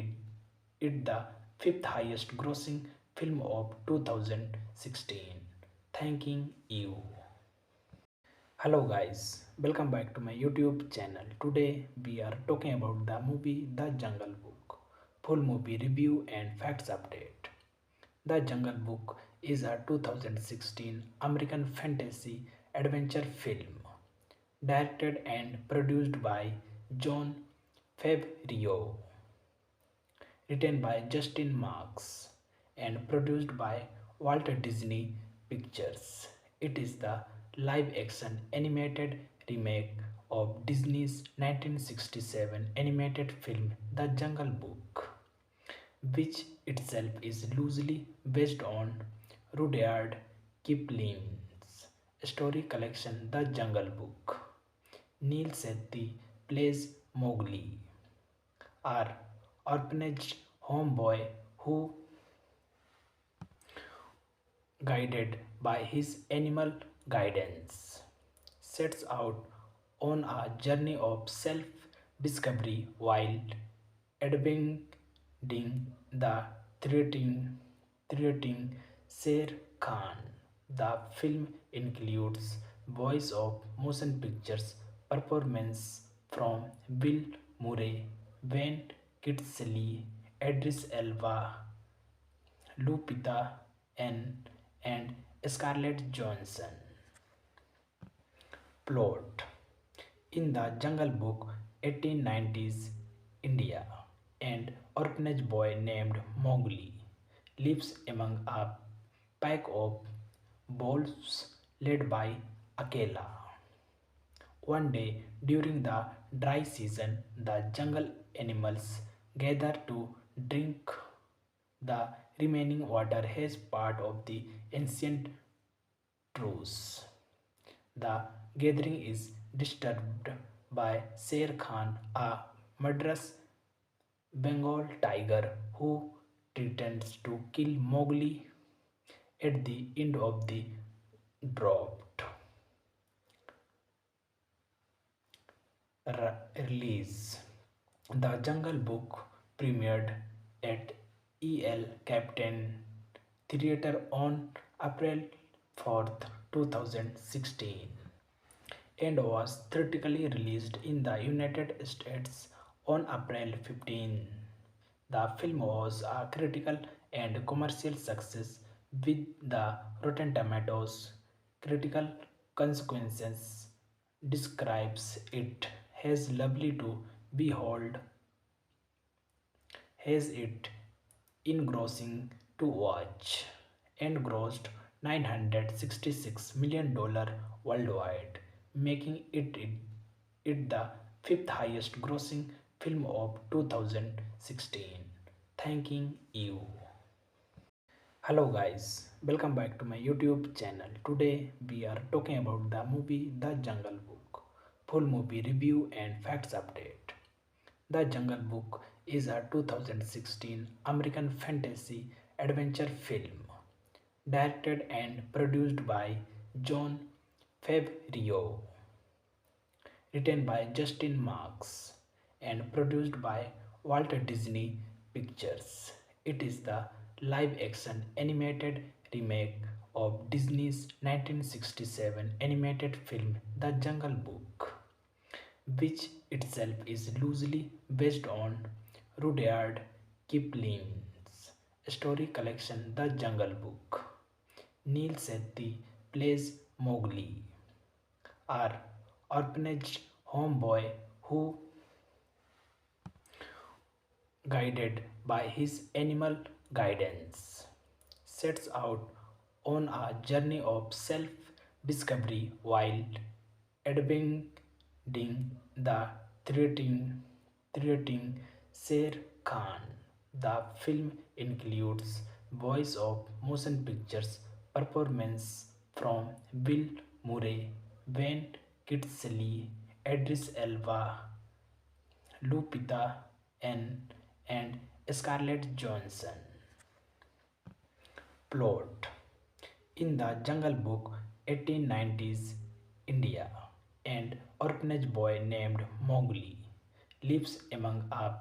the fifth highest grossing film of 2016. Thanking you. Hello guys, welcome back to my YouTube channel. Today we are talking about the movie The Jungle Book. Full movie review and facts update. The Jungle Book is a 2016 American fantasy adventure film directed and produced by Jon Favreau, written by Justin Marks, and produced by Walt Disney Pictures. It is the live action animated remake of Disney's 1967 animated film The Jungle Book, which itself is loosely based on Rudyard Kipling's story collection The Jungle Book. Neil Sethi plays Mowgli, our orphanage homeboy who, guided by his animal guidance, sets out on a journey of self discovery while adventuring the threatening Sher Khan. The film includes voice of motion pictures performance from Bill Murray, Wayne Kitsley, Idris Elba, Lupita N, and Scarlett Johansson. Plot: in the Jungle Book, 1890s India, an orphanage boy named Mowgli lives among a pack of wolves led by Akela. One day during the dry season, the jungle animals gather to drink the remaining water as part of the ancient truce. The gathering is disturbed by Sher Khan, a murderous Bengal tiger who threatens to kill Mowgli at the end of the drought. Release: The Jungle Book premiered at EL Captain Theatre on April 4th, 2016 and was theatrically released in the United States on April 15. The film was a critical and commercial success with the Rotten Tomatoes critical consequences describes it as lovely to behold, has it engrossing to watch, and grossed $966 million worldwide, making it the fifth highest grossing film of 2016. Thanking you. Hello guys, welcome back to my YouTube channel. Today we are talking about the movie The Jungle Book. Full movie review and facts update. The Jungle Book is a 2016 American fantasy adventure film directed and produced by John Favreau, written by Justin Marks, and produced by Walt Disney Pictures. It is the live action animated remake of Disney's 1967 animated film The Jungle Book, which itself is loosely based on Rudyard Kipling's story collection The Jungle Book. Neil Sethi plays Mowgli, our orphanage homeboy who, guided by his animal guidance, sets out on a journey of self discovery while adventuring the threatening Sher Khan. The film includes voice of motion pictures performance from Bill Murray, Wayne Kitsley, Idris Elba, Lupita N, and Scarlett Johansson. Plot: in the Jungle Book, 1890s India, an orphanage boy named Mowgli lives among a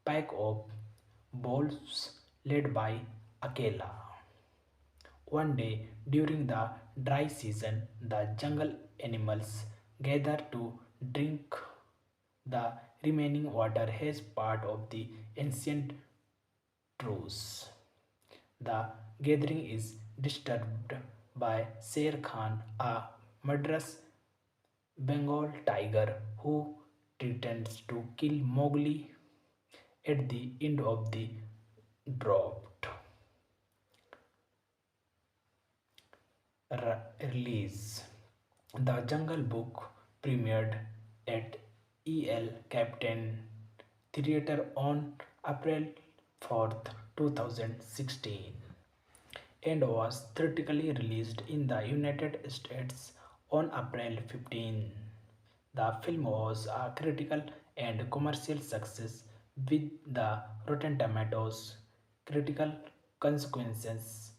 pack of wolves led by Akela. One day during the dry season, the jungle animals gather to drink the remaining water as part of the ancient truce. The gathering is disturbed by Sher Khan, a murderous Bengal tiger who threatens to kill Mowgli at the end of the drought. Release: The Jungle Book premiered at EL Captain Theatre on April 4th, 2016 and was theatrically released in the United States on April 15. The film was a critical and commercial success with the Rotten Tomatoes critical consequences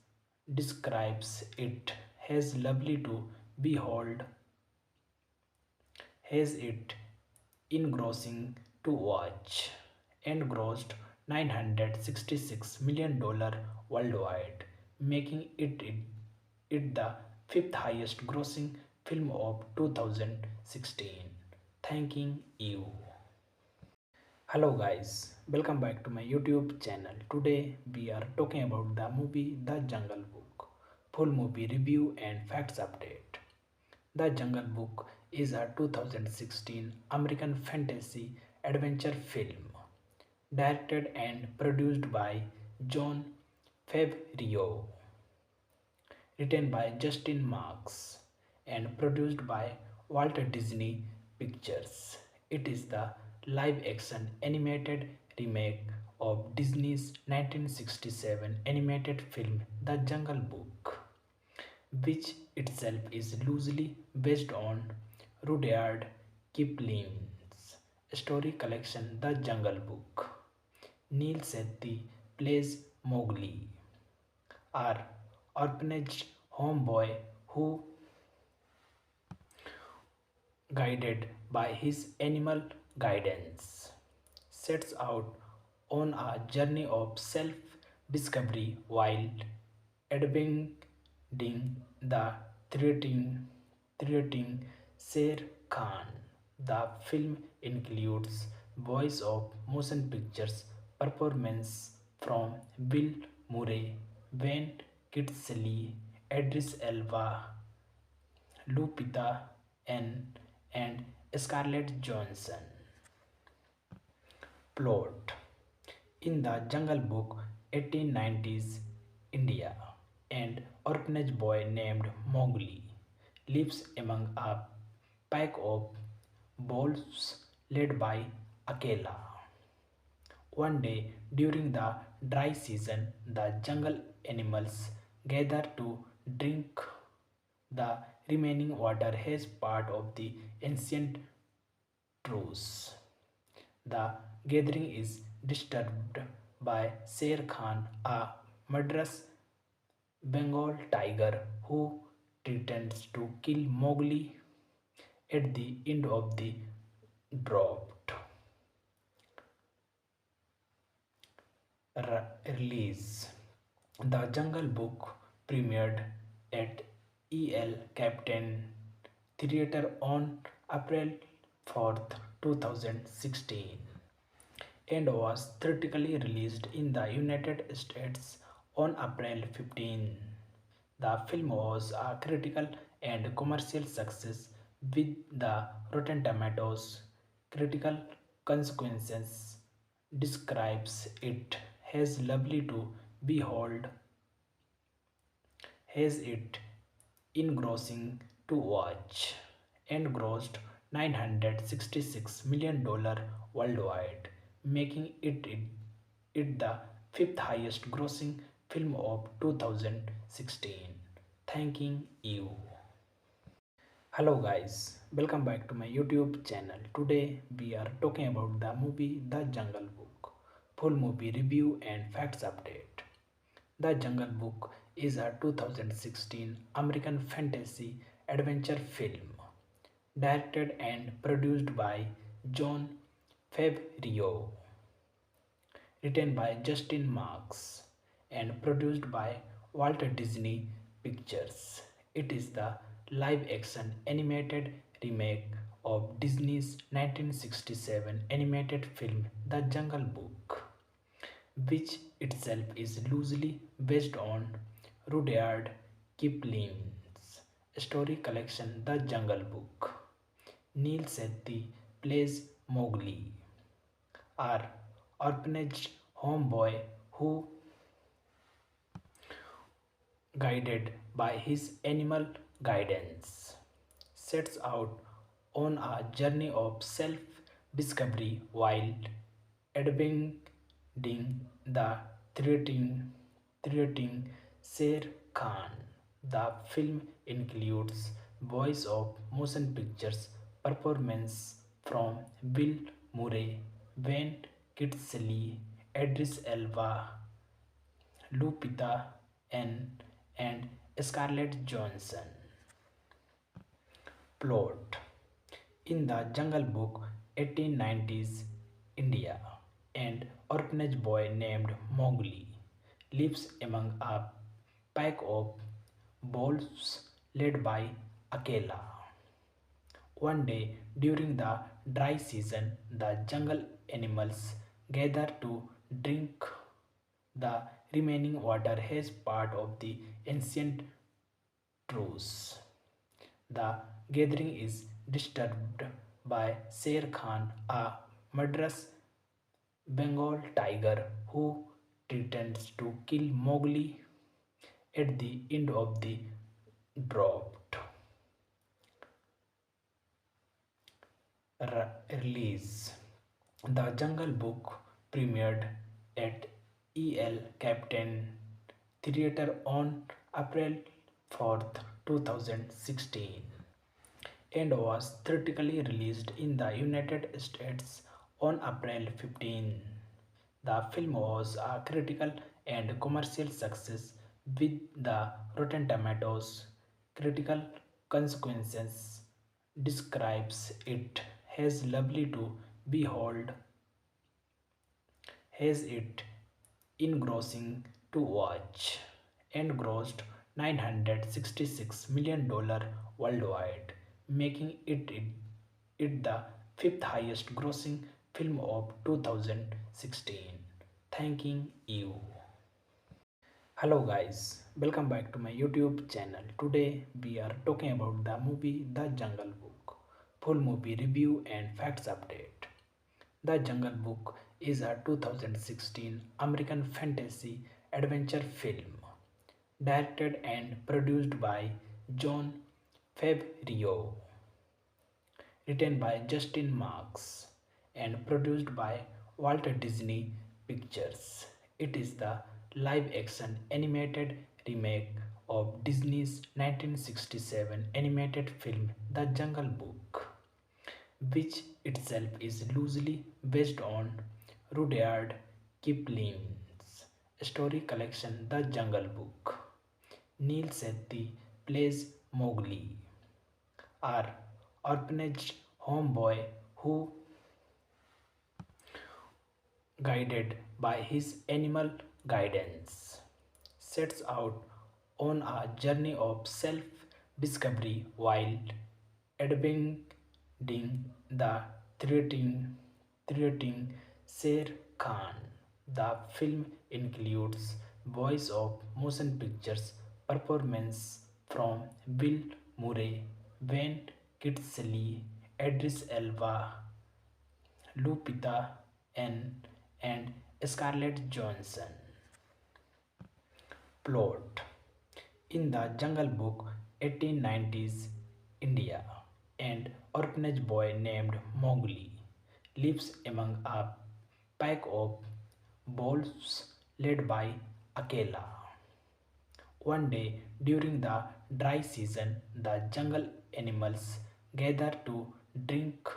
describes it as lovely to behold, has it engrossing to watch, and grossed $966 million worldwide, making it the fifth highest grossing film of 2016. Thanking you. Hello guys, welcome back to my YouTube channel. Today we are talking about the movie The Jungle Book. Full movie review and facts update. The Jungle Book is a 2016 American fantasy adventure film directed and produced by John Favreau, written by Justin Marks, and produced by Walt Disney Pictures. It is the live action animated remake of Disney's 1967 animated film The Jungle Book, which itself is loosely based on Rudyard Kipling's story collection The Jungle Book. Neil Sethi plays Mowgli, our orphanage homeboy who, guided by his animal guidance, sets out on a journey of self discovery while adventuring the threatening Sher Khan. The film includes voice of motion pictures performance from Bill Murray, Wayne Kitsley, Idris Elba, Lupita N, and Scarlett Johansson. Plot: in the Jungle Book, 1890s India, an orphanage boy named Mowgli lives among a pack of wolves led by Akela. One day during the dry season, the jungle animals gather to drink the remaining water as part of the ancient truce. The gathering is disturbed by Sher Khan, a murderous Bengal tiger who threatens to kill Mowgli at the end of the drought. Release: The Jungle Book premiered at EL Captain Theatre on April 4th, 2016 and was theatrically released in the United States on April 15. The film was a critical and commercial success with the Rotten Tomatoes critical consequences describes it as lovely to behold, has it engrossing to watch, and grossed $966 million worldwide, making it the fifth highest grossing film of 2016. Thanking you. Hello guys, welcome back to my YouTube channel. Today we are talking about the movie The Jungle Book. Full movie review and facts update. The Jungle Book is a 2016 American fantasy adventure film directed and produced by John Favreau, written by Justin Marks, and produced by Walt Disney Pictures. It is the live action animated remake of Disney's 1967 animated film The Jungle Book, which itself is loosely based on Rudyard Kipling's story collection The Jungle Book. Neil Sethi plays Mowgli, our orphanage homeboy who, guided by his animal guidance, sets out on a journey of self discovery while adventuring the threatening Sher Khan. The film includes voice of motion pictures performance from Bill Murray, Wayne Kitsley, Idris Elba, Lupita N, and Scarlett Johansson. Plot: in the Jungle Book, 1890s India, an orphanage boy named Mowgli lives among a pack of wolves led by Akela. One day during the dry season, the jungle animals gather to drink the remaining water as part of the ancient truce. The gathering is disturbed by Sher Khan, a murderous Bengal tiger who threatens to kill Mowgli at the end of the drought. Release: The Jungle Book premiered at EL Captain Theatre on April 4th, 2016 and was theatrically released in the United States on April 15. The film was a critical and commercial success with the Rotten Tomatoes critical consequences describes it as lovely to behold, has it engrossing to watch, and grossed $966 million worldwide, making it the fifth highest grossing film of 2016. Thanking you. Hello guys, welcome back to my YouTube channel. Today we are talking about the movie The Jungle Book. Full movie review and facts update. The Jungle Book is a 2016 American fantasy adventure film directed and produced by John Favreau, written by Justin Marks, and produced by Walt Disney Pictures. It is the live action animated remake of Disney's 1967 animated film The Jungle Book, which itself is loosely based on Rudyard Kipling's story collection The Jungle Book. Neil Sethi plays Mowgli, our orphanage homeboy who, guided by his animal guidance, sets out on a journey of self discovery while adventuring the threatening Sher Khan. The film includes voice of motion pictures performance from Bill Murray, Wayne Kitsley, Idris Elba, Lupita N, and Scarlett Johansson. Plot: in the Jungle Book, 1890s India, an orphanage boy named Mowgli lives among a pack of wolves led by Akela. One day during the dry season, the jungle animals gather to drink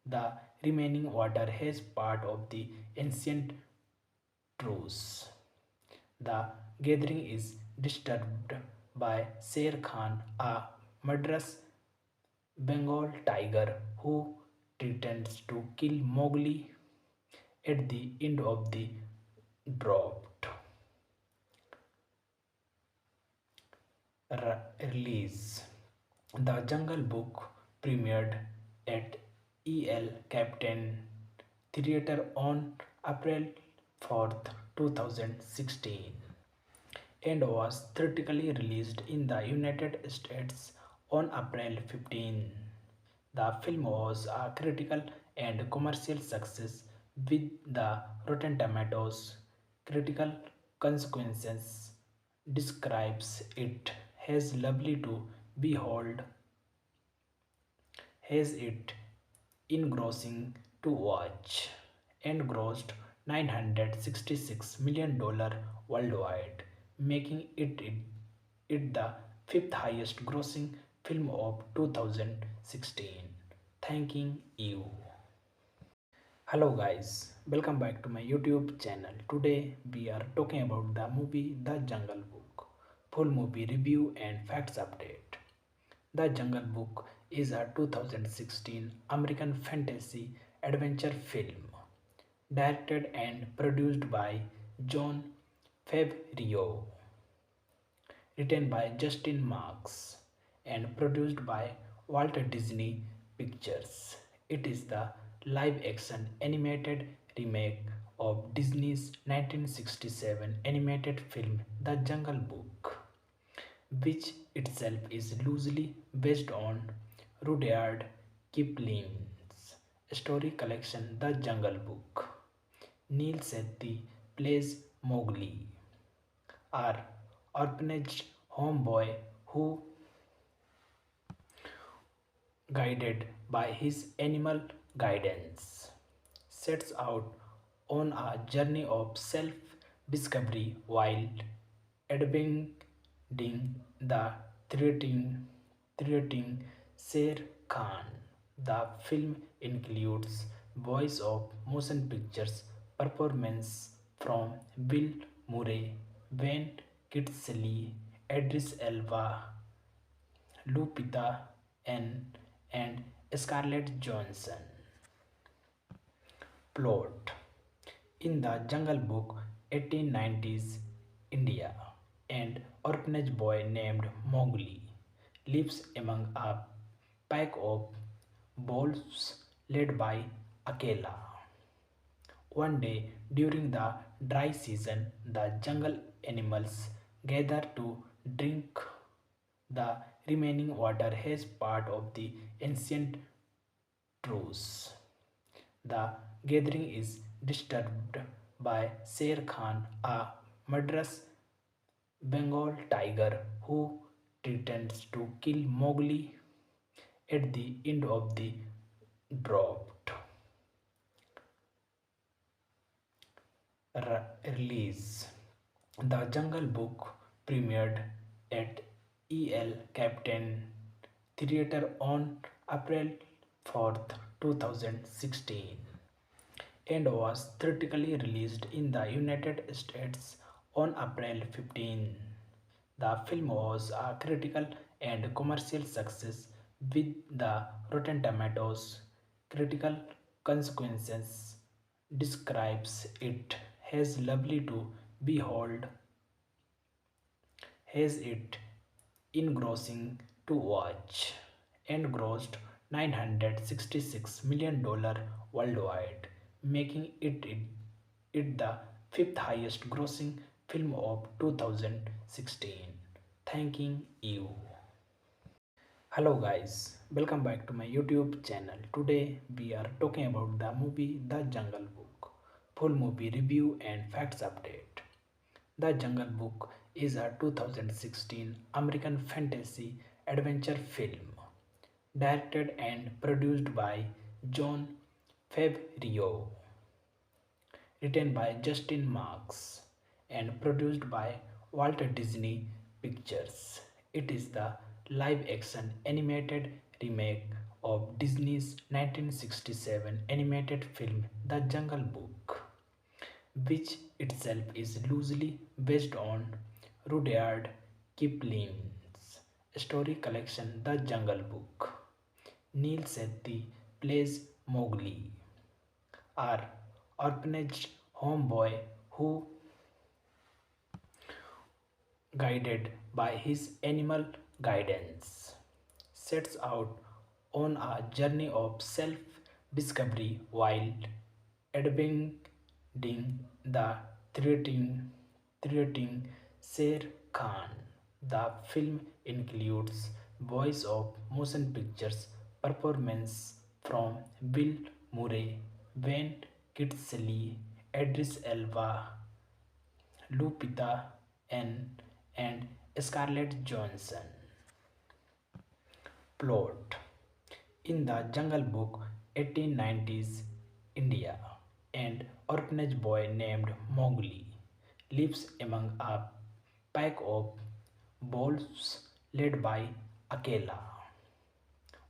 the remaining water as part of the ancient truce. The gathering is disturbed by Sher Khan, a murderous Bengal tiger who threatens to kill Mowgli at the end of the drought. Release: The Jungle Book premiered at El Captain Theatre on April 4th, 2016 and was theatrically released in the United States on April 15. The film was a critical and commercial success with the Rotten Tomatoes critical consequences describes it as lovely to behold, has it engrossing to watch, and grossed $966 million worldwide, making it the fifth highest grossing film of 2016. Thanking you. Hello guys, welcome back to my YouTube channel. Today we are talking about the movie The Jungle Book. Full movie review and facts update. The Jungle Book is a 2016 American fantasy adventure film directed and produced by John Favreau, written by Justin Marks, and produced by Walt Disney Pictures. It is the live action animated remake of Disney's 1967 animated film The Jungle Book, which itself is loosely based on Rudyard Kipling's story collection The Jungle Book. Neil Sethi plays Mowgli, our orphanage homeboy who, guided by his animal guidance, sets out on a journey of self discovery while adventuring the threatening Sher Khan. The film includes voice of motion pictures performance from Bill Murray, Wayne Kitsley, Idris Elba, Lupita N, and Scarlett Johansson. Plot: in the Jungle Book, 1890s India, an orphanage boy named Mowgli lives among a pack of wolves led by Akela. One day during the dry season, the jungle animals gather to drink the remaining water as part of the ancient truce. The gathering is disturbed by Sher Khan, a murderous Bengal tiger who threatens to kill Mowgli at the end of the drought. Release. The Jungle Book premiered at EL Captain Theatre on April 4th, 2016 and was theatrically released in the United States on April 15. The film was a critical and commercial success with the Rotten Tomatoes critical consequences describes it as lovely to behold, has it engrossing to watch, and grossed $966 million worldwide, making it the fifth highest grossing film of 2016. Thanking you. Hello guys, welcome back to my YouTube channel. Today we are talking about the movie The Jungle Book. Full movie review and facts update. The Jungle Book is a 2016 American fantasy adventure film directed and produced by John Favreau, written by Justin Marks, and produced by Walt Disney Pictures. It is the live action animated remake of Disney's 1967 animated film The Jungle Book, which itself is loosely based on Rudyard Kipling's story collection The Jungle Book. Neil Sethi plays Mowgli, our orphanage homeboy who, guided by his animal guidance, sets out on a journey of self-discovery while adventuring the threatening Sher Khan. The film includes voice of motion pictures performance from Bill Murray, Wayne Kingsley, Idris Elba, Lupita N, and Scarlett Johansson. Plot. In the Jungle Book, 1890s India, an orphanage boy named Mowgli lives among a pack of wolves led by Akela.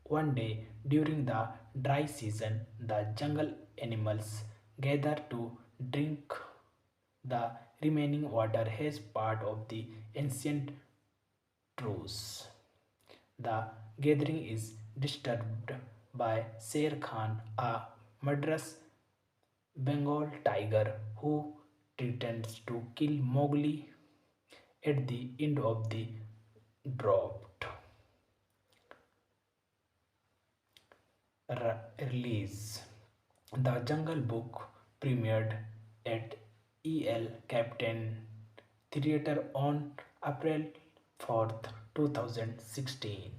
One day during the dry season, the jungle animals gather to drink the remaining water as part of the ancient truce. The gathering is disturbed by Sher Khan, a murderous Bengal tiger who threatens to kill Mowgli at the end of the drought. Release. The Jungle Book premiered at EL Captain Theatre on April 4th, 2016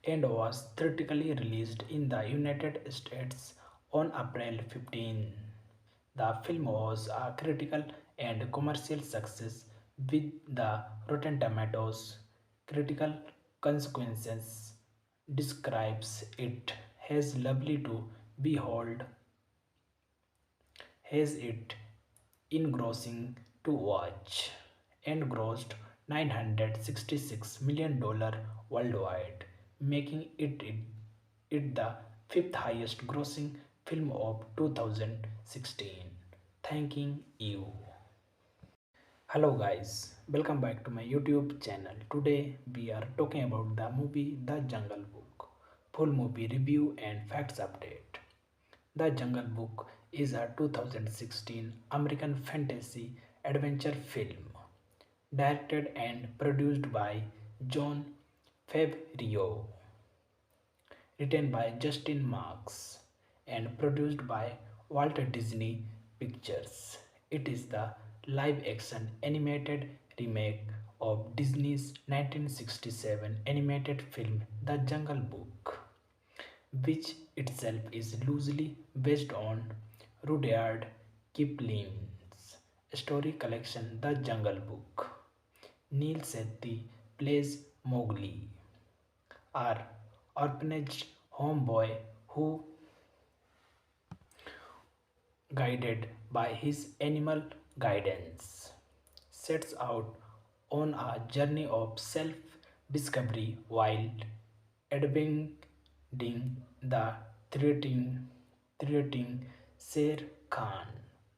and was theatrically released in the United States on April 15. The film was a critical and commercial success with the Rotten Tomatoes critical consequences describes it as lovely to behold, has it engrossing to watch, and grossed $966 million worldwide, making it the fifth highest grossing film of 2016. Thanking you. Hello guys, welcome back to my YouTube channel. Today we are talking about the movie The Jungle Book. Full movie review and facts update. The Jungle Book is a 2016 American fantasy adventure film directed and produced by John Favreau, written by Justin Marks and produced by Walt Disney Pictures. It is the live action animated remake of Disney's 1967 animated film The Jungle Book, which itself is loosely based on Rudyard Kipling's story collection The Jungle Book. Neil Sethi plays Mowgli, our orphanage homeboy who, guided by his animal guidance, sets out on a journey of self discovery while admiring the threatening Sher Khan.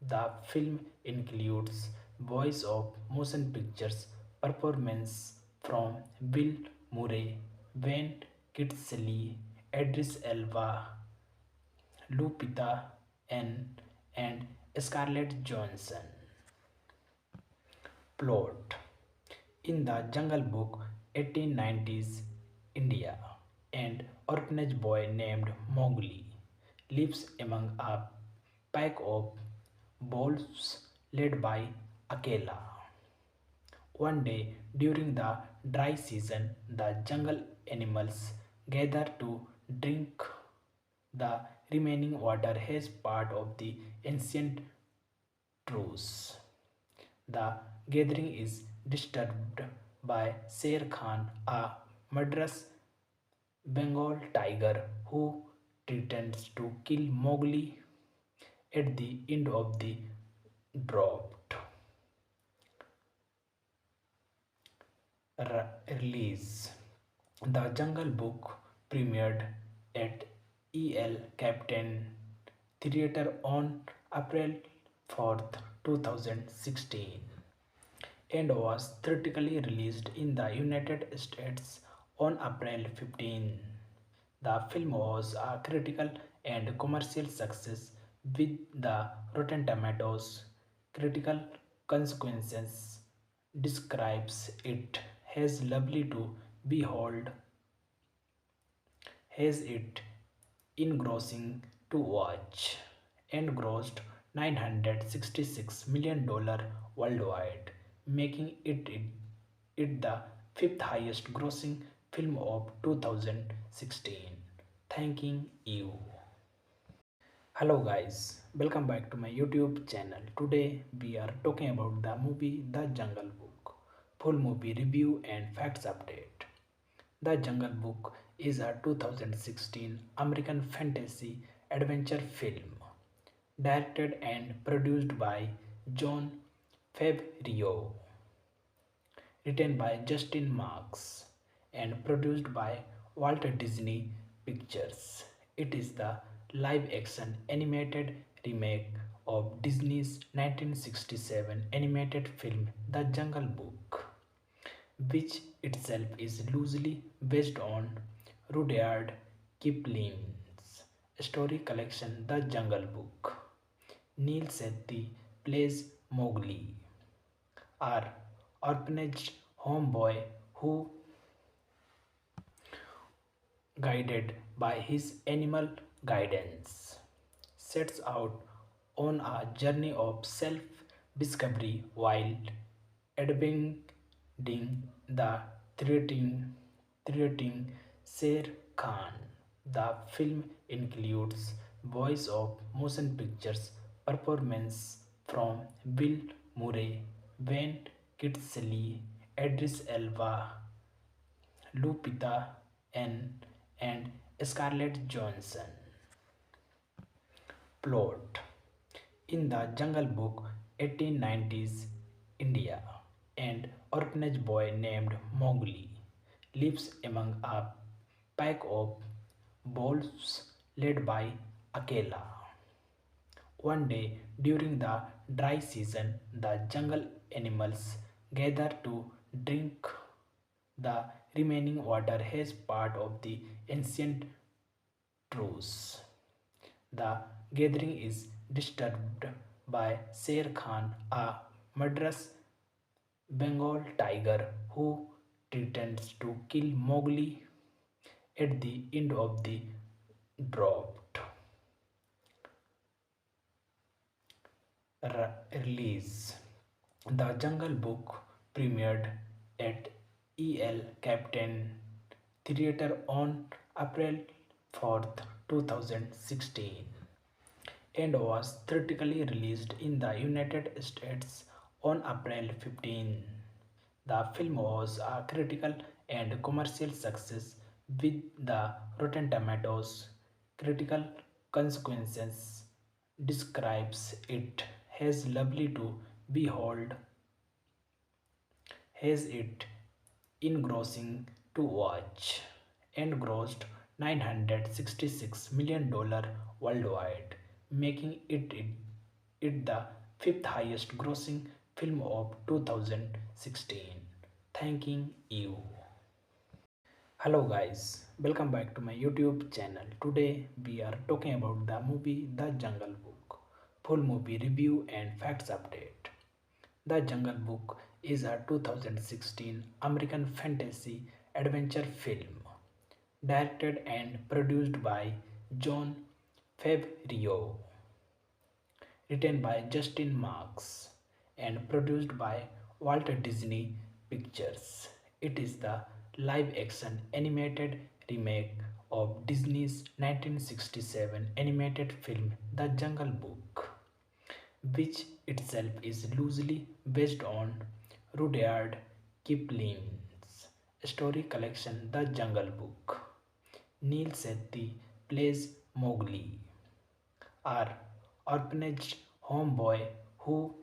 The film includes voice of motion pictures performance from Bill Murray, Wayne Kitsley, Idris Elba, Lupita N, and Scarlett Johansson. Plot: in the Jungle Book, 1890s India, an orphanage boy named Mowgli lives among a pack of wolves led by Akela. One day during the dry season, the jungle animals gather to drink the remaining water as part of the ancient truce. The gathering is disturbed by Sher Khan, a murderous Bengal tiger who threatens to kill Mowgli at the end of the drought. Release: The Jungle Book premiered at EL Captain Theatre on April 4th, 2016 and was theatrically released in the United States on April 15. The film was a critical and commercial success with the Rotten Tomatoes critical consequences describes it as lovely to behold, has it engrossing to watch, and grossed $966 million worldwide, making it the fifth highest grossing film of 2016. Thanking you. Hello guys, welcome back to my YouTube channel. Today we are talking about the movie The Jungle Book. Full movie review and facts update. The Jungle Book is a 2016 American fantasy adventure film directed and produced by John Favreau, written by Justin Marks, and produced by Walt Disney Pictures. It is the live action animated remake of Disney's 1967 animated film The Jungle Book, which itself is loosely based on Rudyard Kipling's story collection The Jungle Book. Neil Sethi plays Mowgli, our orphanage homeboy who, guided by his animal guidance, sets out on a journey of self discovery while admiring the threatening Sher Khan. The film includes voice of motion pictures performance from Bill Murray, Wayne Kitsley, Idris Elba, Lupita N, and Scarlett Johansson. Plot: in the Jungle Book, 1890s India, an orphanage boy named Mowgli lives among a pack of wolves led by Akela. One day during the dry season, the jungle animals gather to drink the remaining water as part of the ancient truce. The gathering is disturbed by Sher Khan, a murderous Bengal tiger who threatens to kill Mowgli at the end of the dropped release. The Jungle Book premiered at EL Captain Theatre on April 4th, 2016 and was theatrically released in the United States on April 15. The film was a critical and commercial success with the Rotten Tomatoes critical consequences describes it as lovely to behold, has it engrossing to watch, and grossed $966 million worldwide, making it the fifth highest grossing film of 2016. Thanking you. Hello guys, welcome back to my YouTube channel. Today we are talking about the movie The Jungle Book. Full movie review and facts update. The Jungle Book is a 2016 American fantasy adventure film directed and produced by John Favreau, written by Justin Marks, and produced by Walt Disney Pictures. It is the live action animated remake of Disney's 1967 animated film The Jungle Book, which itself is loosely based on Rudyard Kipling's story collection The Jungle Book. Neil Sethi plays Mowgli, our orphanage homeboy who,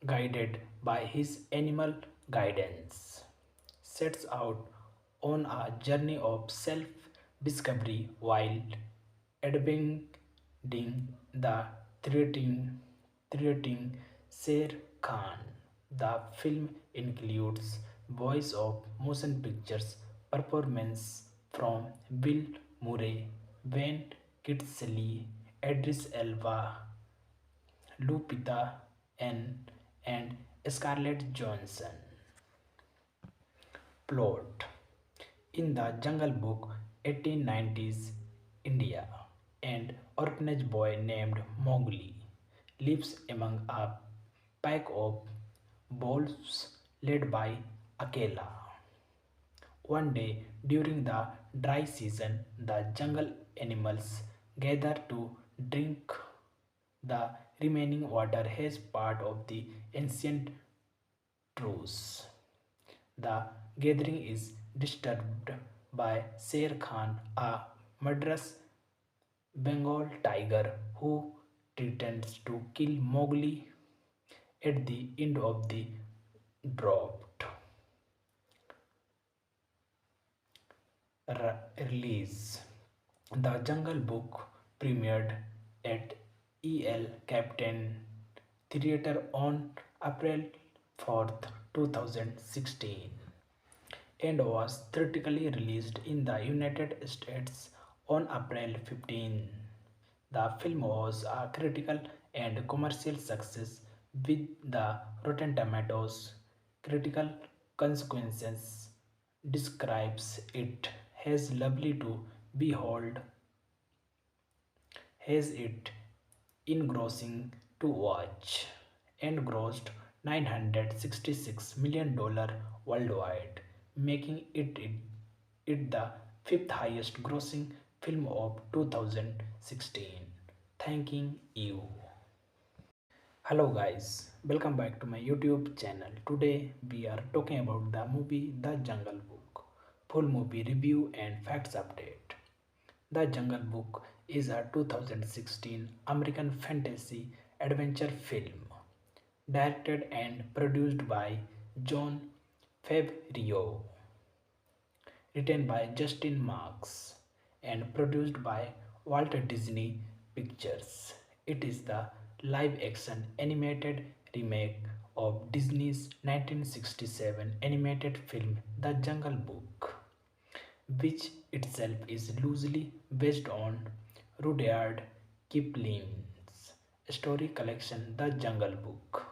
guided by his animal guidance, sets out on a journey of self discovery while adventuring the threatening Sher Khan. The film includes voice of motion pictures performance from Bill Murray, Wayne Kitsley, Idris Elba, Lupita N, and Scarlett Johansson. Plot: in the Jungle Book, 1890s India, an orphanage boy named Mowgli lives among a pack of wolves led by Akela. One day during the dry season, the jungle animals gather to drink the remaining water as part of the ancient truce. The gathering is disturbed by Sher Khan, a murderous Bengal tiger who threatens to kill Mowgli at the end of the dropped release. The Jungle Book premiered at EL Captain Theatre on April 4th, 2016 and was theatrically released in the United States on April 15. The film was a critical and commercial success with the Rotten Tomatoes critical consequences describes it as lovely to behold, has it engrossing to watch, and grossed $966 million worldwide, making it the fifth highest grossing film of 2016. Thanking you. Hello guys, welcome back to my YouTube channel. Today we are talking about the movie The Jungle Book. Full movie review and facts update. The Jungle Book is a 2016 American fantasy adventure film directed and produced by John Favreau, written by Justin Marks, and produced by Walt Disney Pictures. It is the live action animated remake of Disney's 1967 animated film The Jungle Book, which itself is loosely based on Rudyard Kipling's story collection The Jungle Book.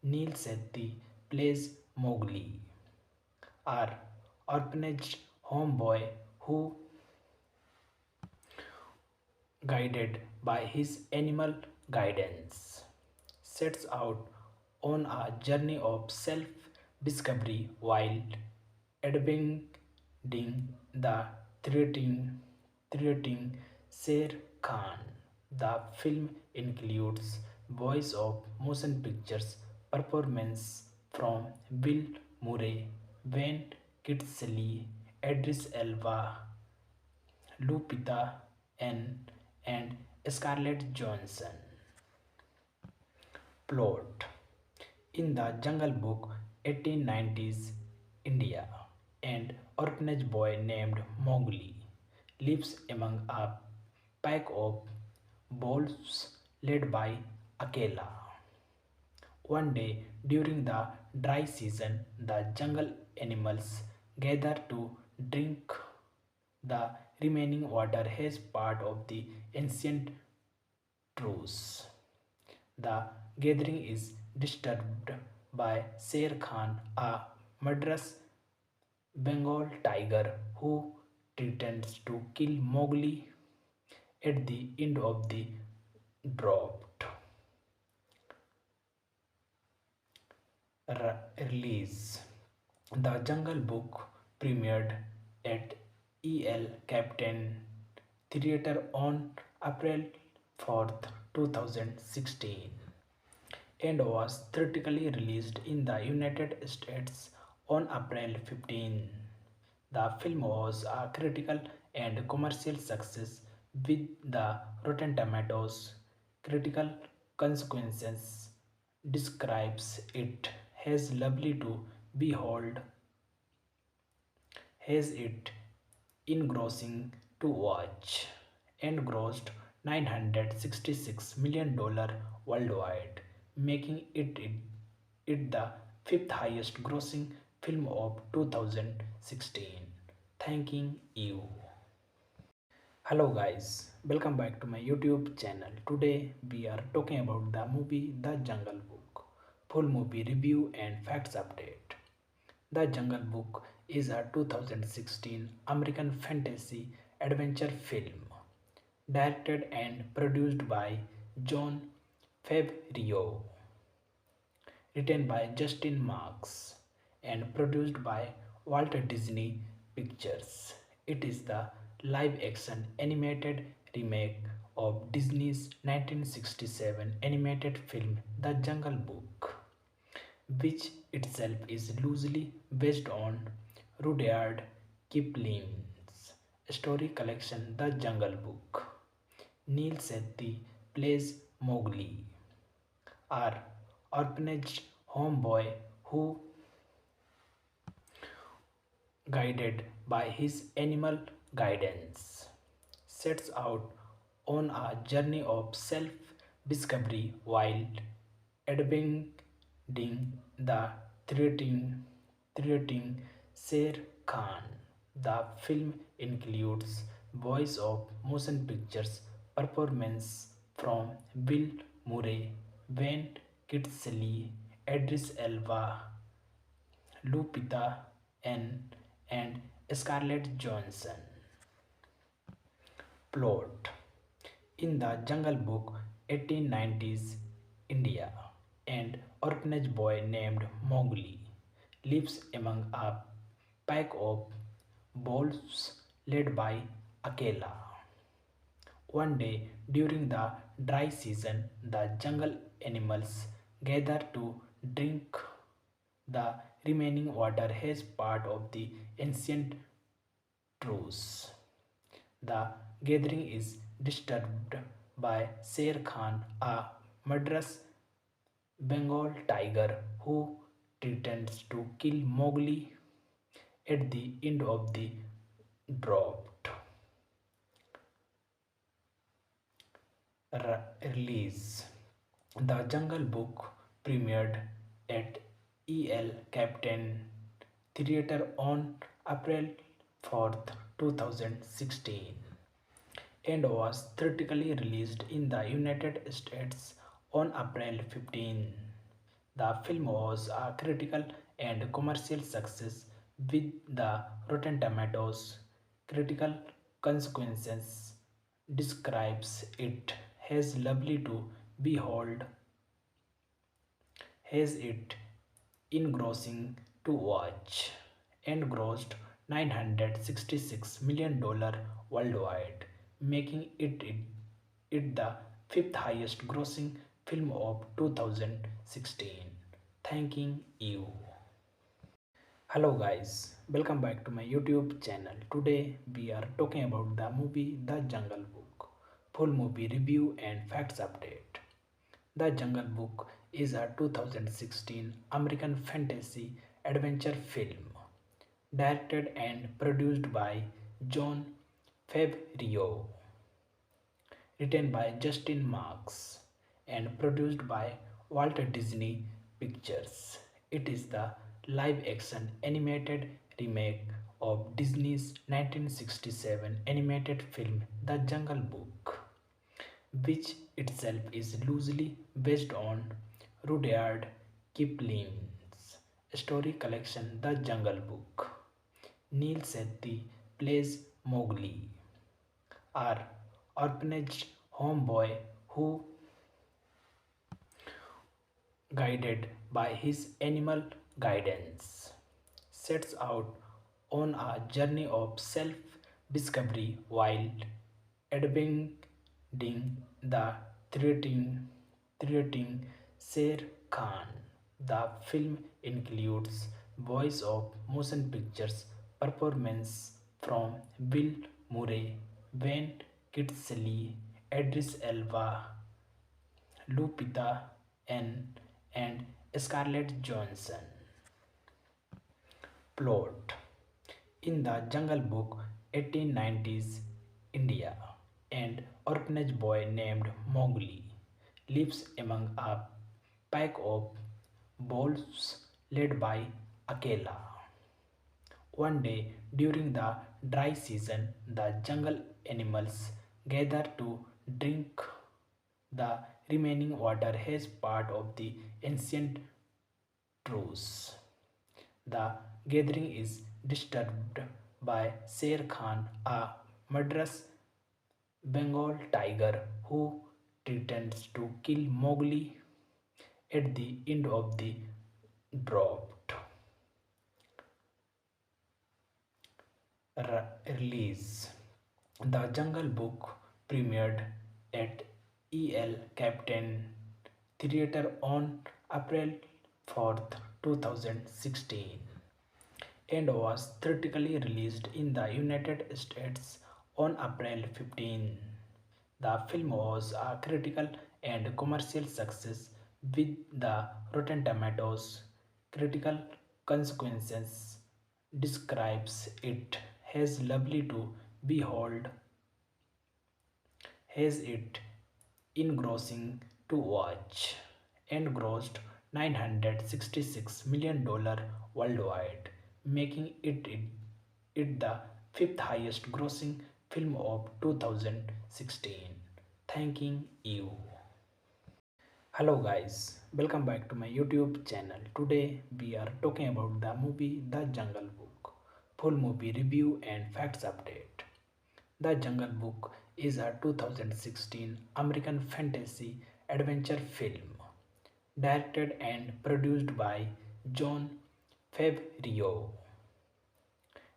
Neil Sethi plays Mowgli, our orphanage homeboy who, guided by his animal guidance, sets out on a journey of self discovery while admiring the threatening Sher Khan. The film includes voice of motion pictures performance from Bill Murray, Wayne Kitsley, Idris Elba, Lupita N, and Scarlett Johansson. Plot: in the Jungle Book, 1890s India, an orphanage boy named Mowgli lives among a pack of wolves led by Akela. One day during the dry season, the jungle animals gather to drink the remaining water as part of the ancient truce. The gathering is disturbed by Sher Khan, a murderous Bengal tiger who threatens to kill Mowgli at the end of the drought. Release: The Jungle Book premiered at EL Captain Theatre on April 4th, 2016 and was theatrically released in the United States on April 15. The film was a critical and commercial success with the Rotten Tomatoes critical consequences describes it as lovely to behold, has it engrossing to watch, and grossed $966 million worldwide, making it the fifth highest grossing film of 2016. Thanking you. Hello guys, welcome back to my YouTube channel. Today we are talking about the movie The Jungle Book. Full movie review and facts update. The Jungle Book is a 2016 American fantasy adventure film directed and produced by Jon Favreau, written by Justin Marks, and produced by Walt Disney Pictures. It is the live action animated remake of Disney's 1967 animated film The Jungle Book, which itself is loosely based on Rudyard Kipling's story collection The Jungle Book. Neil Sethi plays Mowgli, our orphanage homeboy who, guided by his animal guidance, sets out on a journey of self discovery while admiring the threatening Sher Khan. The film includes voice of motion pictures performance from Bill Murray, Wayne Kitsley, Idris Elba, Lupita N, and Scarlett Johansson. Plot: in the Jungle Book, 1890s India, an orphanage boy named Mowgli lives among a pack of wolves led by Akela. One day during the dry season, the jungle animals gather to drink the remaining water as part of the ancient truce. The gathering is disturbed by Sher Khan, a murderous Bengal tiger who threatens to kill Mowgli at the end of the drought. Release: The Jungle Book premiered at EL Captain Theatre on April 4th, 2016 and was theatrically released in the United States on April 15. The film was a critical and commercial success with the Rotten Tomatoes critical consequences describes it as lovely to behold, has it engrossing to watch, and grossed $966 million worldwide, making it the fifth highest grossing film of 2016. Thanking you. Hello guys, welcome back to my YouTube channel. Today we are talking about the movie The Jungle Book. Full movie review and facts update. The Jungle Book is a 2016 American fantasy adventure film directed and produced by John Favreau, written by Justin Marks, and produced by Walt Disney Pictures. It is the live action animated remake of Disney's 1967 animated film The Jungle Book, which itself is loosely based on Rudyard Kipling's story collection The Jungle Book. Neil Sethi plays Mowgli, our orphanage homeboy who, guided by his animal guidance, sets out on a journey of self discovery while adventuring the threatening Sher Khan. The film includes voice of motion pictures performance from Bill Murray, Wayne Kitsley, Idris Elba, Lupita N, and Scarlett Johansson. Plot: in the Jungle Book, 1890s India, an orphanage boy named Mowgli lives among a pack of wolves led by Akela. One day during the dry season, the jungle animals gather to drink the remaining water as part of the ancient truce. The gathering is disturbed by Sher Khan, a murderous Bengal tiger who threatens to kill Mowgli at the end of the drought. Release: The Jungle Book premiered at El Captain Theatre on April 4th, 2016, and was theatrically released in the United States on April 15. The film was a critical and commercial success with the Rotten Tomatoes critical consequences describes it as lovely to behold, has it engrossing to watch, and grossed $966 million worldwide, making it the fifth highest grossing film of 2016. Thanking you. Hello guys, welcome back to my YouTube channel. Today we are talking about the movie The Jungle Book. Full movie review and facts update. The Jungle Book is a 2016 American fantasy adventure film directed and produced by John Favreau,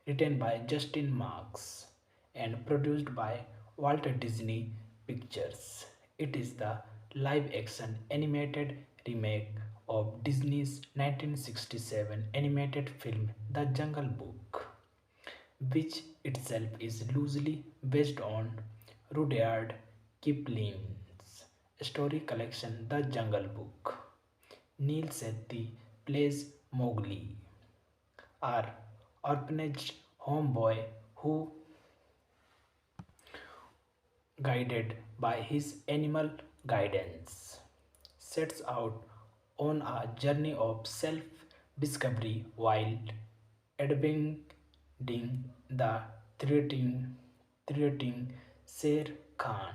written by Justin Marks, and produced by Walt Disney Pictures. It is the live action animated remake of Disney's 1967 animated film The Jungle Book, which itself is loosely based on Rudyard Kipling's story collection The Jungle Book. Neil Sethi plays Mowgli, our orphanage homeboy who, guided by his animal guidance, sets out on a journey of self discovery while adventuring the threatening Sher Khan.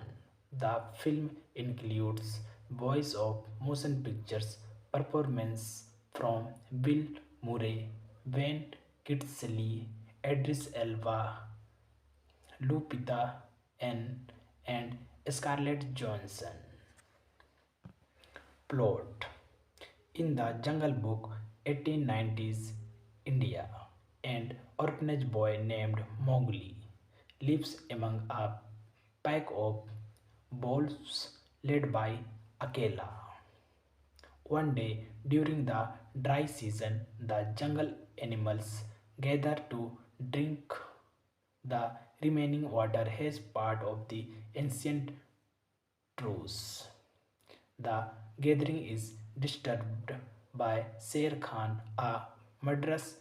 The film includes voice of motion pictures performance from Bill Murray, Wayne Lee, Idris Elba, Lupita N, and Scarlett Johansson. Plot: in the Jungle Book, 1890s India, an orphanage boy named Mowgli lives among a pack of wolves led by Akela. One day during the dry season, the jungle animals gather to drink the remaining water as part of the ancient truce. The gathering is disturbed by Sher Khan, a murderous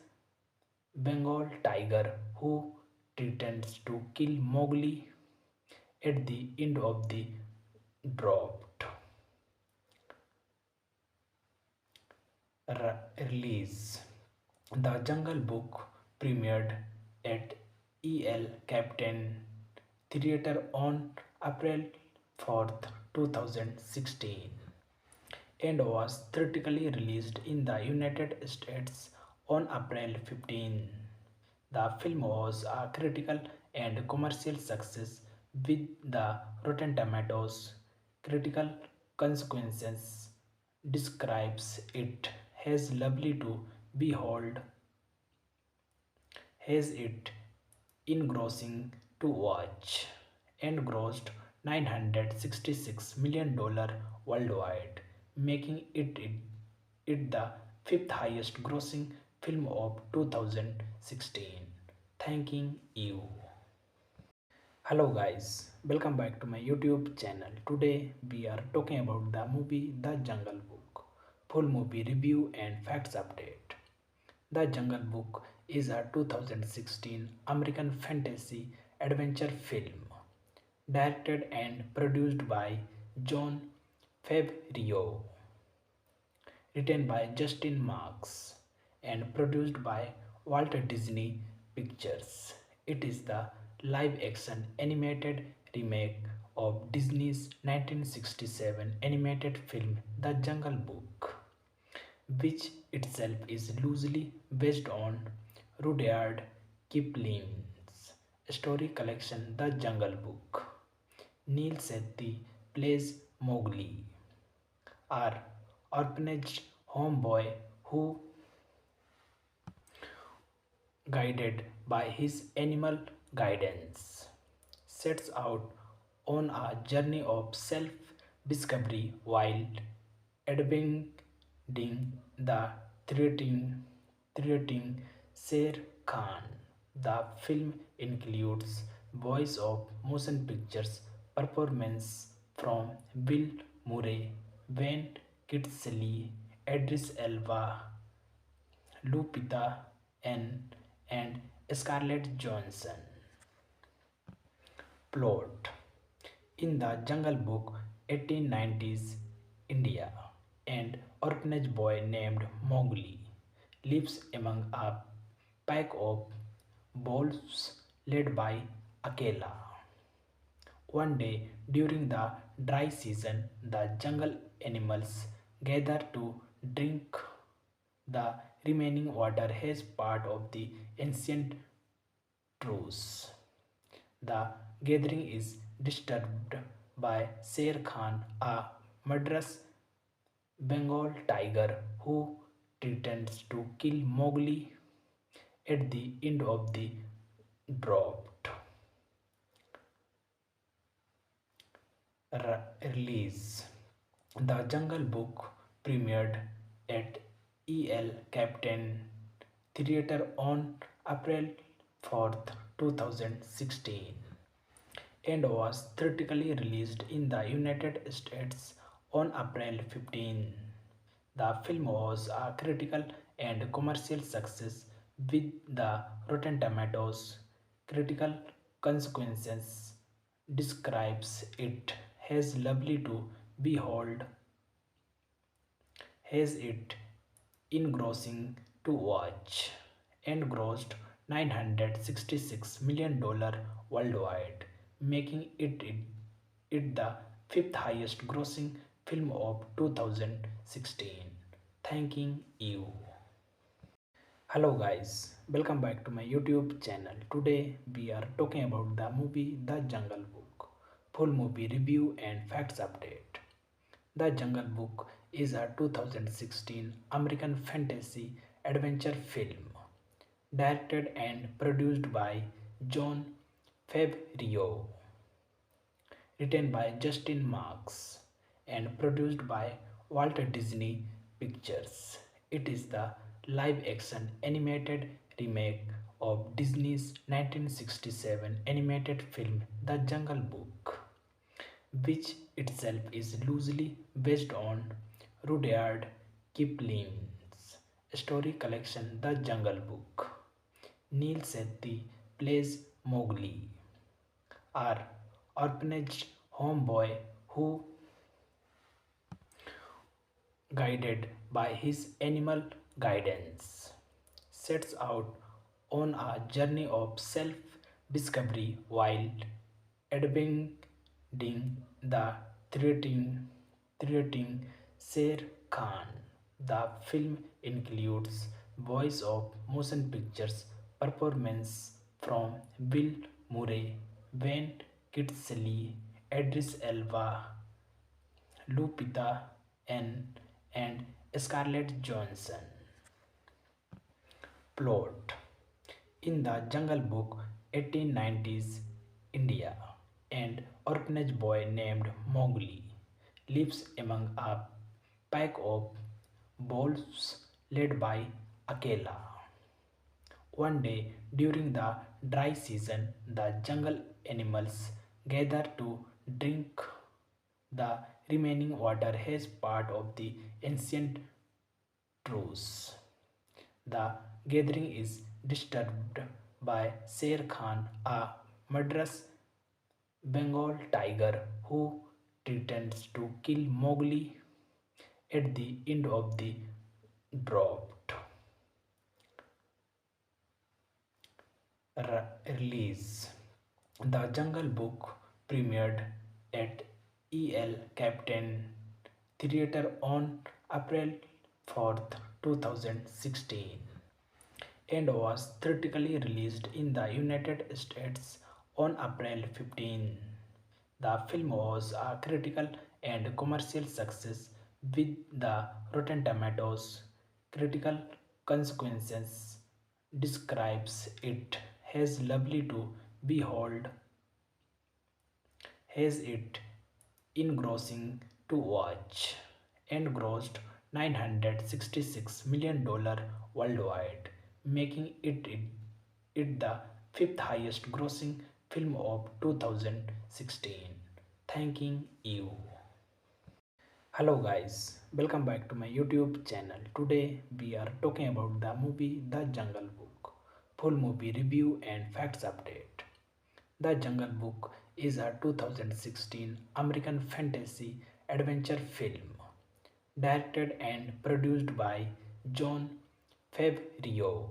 Bengal tiger who threatens to kill Mowgli at the end of the drought. Release: The Jungle Book premiered at EL Captain Theatre on April 4th, 2016 and was theatrically released in the United States on April 15. The film was a critical and commercial success with the Rotten Tomatoes critical consequences describes it as lovely to behold, has it engrossing to watch, and grossed $966 million worldwide, making it the fifth highest grossing film of 2016. Thanking you. Hello guys, welcome back to my YouTube channel. Today we are talking about the movie The Jungle Book. Full movie review and facts update. The Jungle Book is a 2016 American fantasy adventure film directed and produced by Jon Favreau, written by Justin Marks, and produced by Walt Disney Pictures. It is the live action animated remake of Disney's 1967 animated film The Jungle Book, which itself is loosely based on Rudyard Kipling's story collection The Jungle Book. Neil Sethi plays Mowgli, our orphanage homeboy who, guided by his animal guidance, sets out on a journey of self discovery while adventuring the threatening Sher Khan. The film includes voice of motion pictures performance from Bill Murray, Wayne Kitsley, Idris Elba, Lupita N, and Scarlett Johansson. Plot: in the Jungle Book, 1890s India, an orphanage boy named Mowgli lives among a pack of wolves led by Akela. One day during the dry season, the jungle animals gather to drink the remaining water as part of the ancient truce. The gathering is disturbed by Sher Khan, a murderous Bengal tiger who threatens to kill Mowgli at the end of the drought. Release: The Jungle Book premiered at EL Captain Theatre on April 4th, 2016 and was theatrically released in the United States on April 15. The film was a critical and commercial success with the Rotten Tomatoes critical consequences describes it as lovely to behold, has it engrossing to watch, and grossed $966 million worldwide, making it the fifth highest grossing film of 2016. Thanking you. Hello guys, welcome back to my YouTube channel. Today we are talking about the movie The Jungle Book. Full movie review and facts update. The Jungle Book is a 2016 American fantasy adventure film directed and produced by John Favreau, written by Justin Marks, and produced by Walt Disney Pictures. It is the live action animated remake of Disney's 1967 animated film The Jungle Book, which itself is loosely based on Rudyard Kipling's story collection The Jungle Book. Neil Sethi plays Mowgli, our orphanage homeboy who, guided by his animal guidance, sets out on a journey of self discovery while adventuring the threatening Sher Khan. The film includes voice of motion pictures performance from Bill Murray, Wayne Kitsley, Idris Elba, Lupita N, and Scarlett Johansson. Plot: in the Jungle Book, 1890s India, an orphanage boy named Mowgli lives among a pack of wolves led by Akela. One day during the dry season, the jungle animals gather to drink the remaining water as part of the ancient truce. The gathering is disturbed by Sher Khan, a murderous Bengal tiger who threatens to kill Mowgli at the end of the drought. Release: The Jungle Book premiered at EL Captain Theatre on April 4th, 2016 and was theatrically released in the United States on April 15. The film was a critical and commercial success with the Rotten Tomatoes critical consequences describes it as lovely to behold, has it engrossing to watch, and grossed $966 million worldwide, making it the fifth highest grossing film of 2016. Thanking you. Hello guys, welcome back to my YouTube channel. Today we are talking about the movie The Jungle Book. Full movie review and facts update. The Jungle Book is a 2016 American fantasy adventure film directed and produced by John Favreau,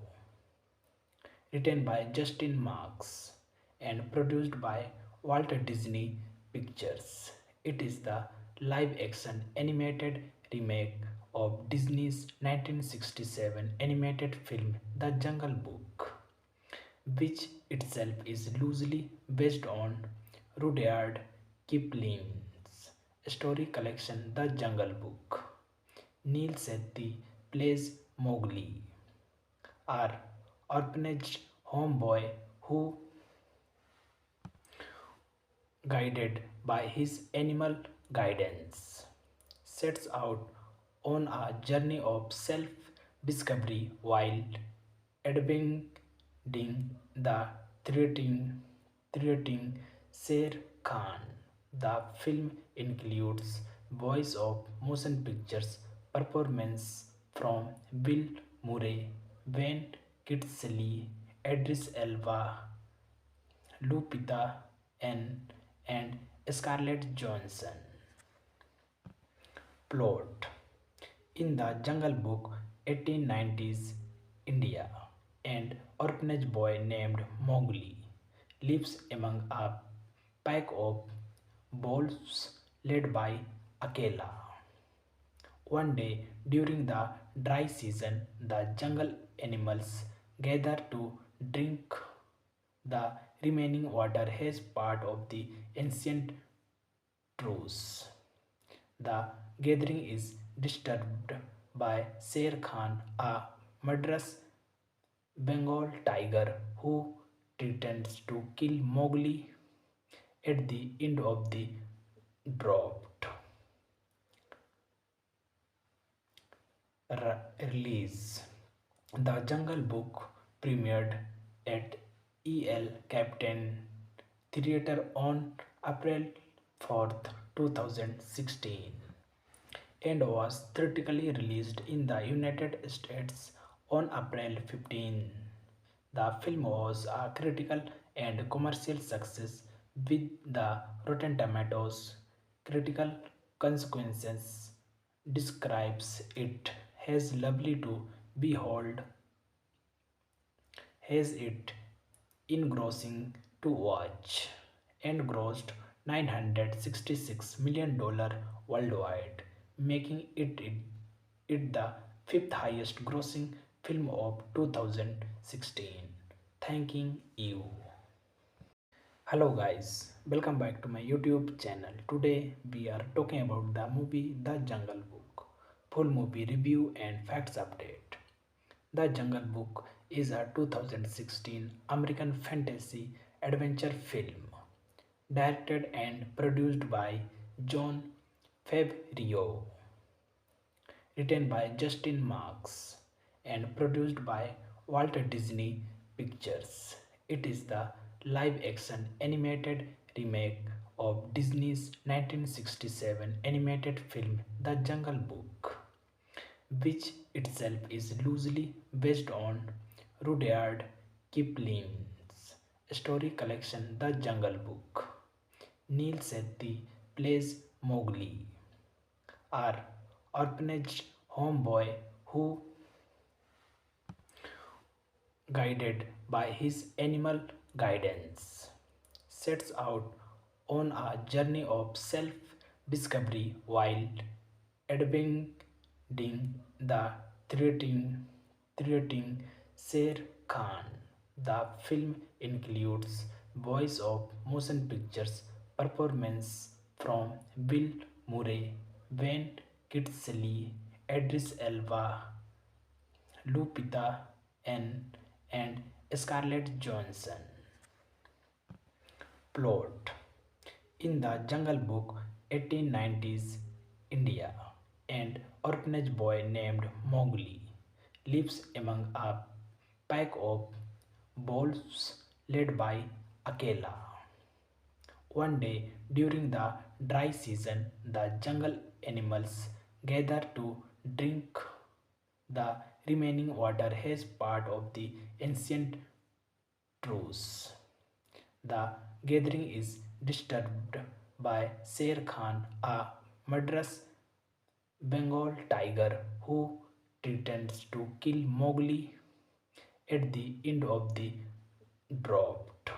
written by Justin Marks, and produced by Walt Disney Pictures. It is the live action animated remake of Disney's 1967 animated film The Jungle Book, which itself is loosely based on Rudyard Kipling's story collection The Jungle Book. Neil Sethi plays Mowgli, our orphanage homeboy who, guided by his animal guidance, sets out on a journey of self discovery while adventuring the threatening Sher Khan. The film includes voice of motion pictures performance from Bill Murray, Wayne Kitsley, Idris Elba, Lupita N, and Scarlett Johansson. Plot: in the Jungle Book, 1890s India, an orphanage boy named Mowgli lives among a pack of wolves led by Akela. One day during the dry season, the jungle animals gather to drink the remaining water as part of the ancient truce. The gathering is disturbed by Sher Khan, a murderous Bengal tiger who threatens to kill Mowgli at the end of the drought. Release. The Jungle Book premiered at EL Captain Theatre on April 4th, 2016 and was theatrically released in the United States on April 15. The film was a critical and commercial success with the Rotten Tomatoes critical consequences describes it as lovely to behold, has it engrossing to watch and grossed $966 million worldwide, making it the fifth highest grossing film of 2016. Thanking you. Hello guys, welcome back to my YouTube channel. Today we are talking about the movie The Jungle Book. Full movie review and facts update. The Jungle Book is a 2016 American fantasy adventure film directed and produced by John Favreau, written by Justin Marks, and produced by Walt Disney Pictures. It is the live action animated remake of Disney's 1967 animated film The Jungle Book, which itself is loosely based on Rudyard Kipling's story collection The Jungle Book. Neil Sethi plays Mowgli, our orphanage homeboy who, guided by his animal guidance, sets out on a journey of self-discovery while adventuring the threatening Sher Khan. The film includes voice of motion pictures performance from Bill Murray, Wayne Kitsley, Idris Elba, Lupita N, and Scarlett Johansson. Plot. In the Jungle Book, 1890s India, an orphanage boy named Mowgli lives among a pack of wolves led by Akela. One day during the dry season, the jungle animals gather to drink the remaining water as part of the ancient truce. The gathering is disturbed by Sher Khan, a murderous Bengal tiger who threatens to kill Mowgli at the end of the drought.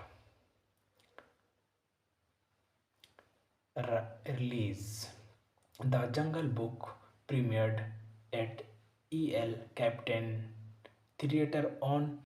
Release. The Jungle Book premiered at EL Captain Theatre on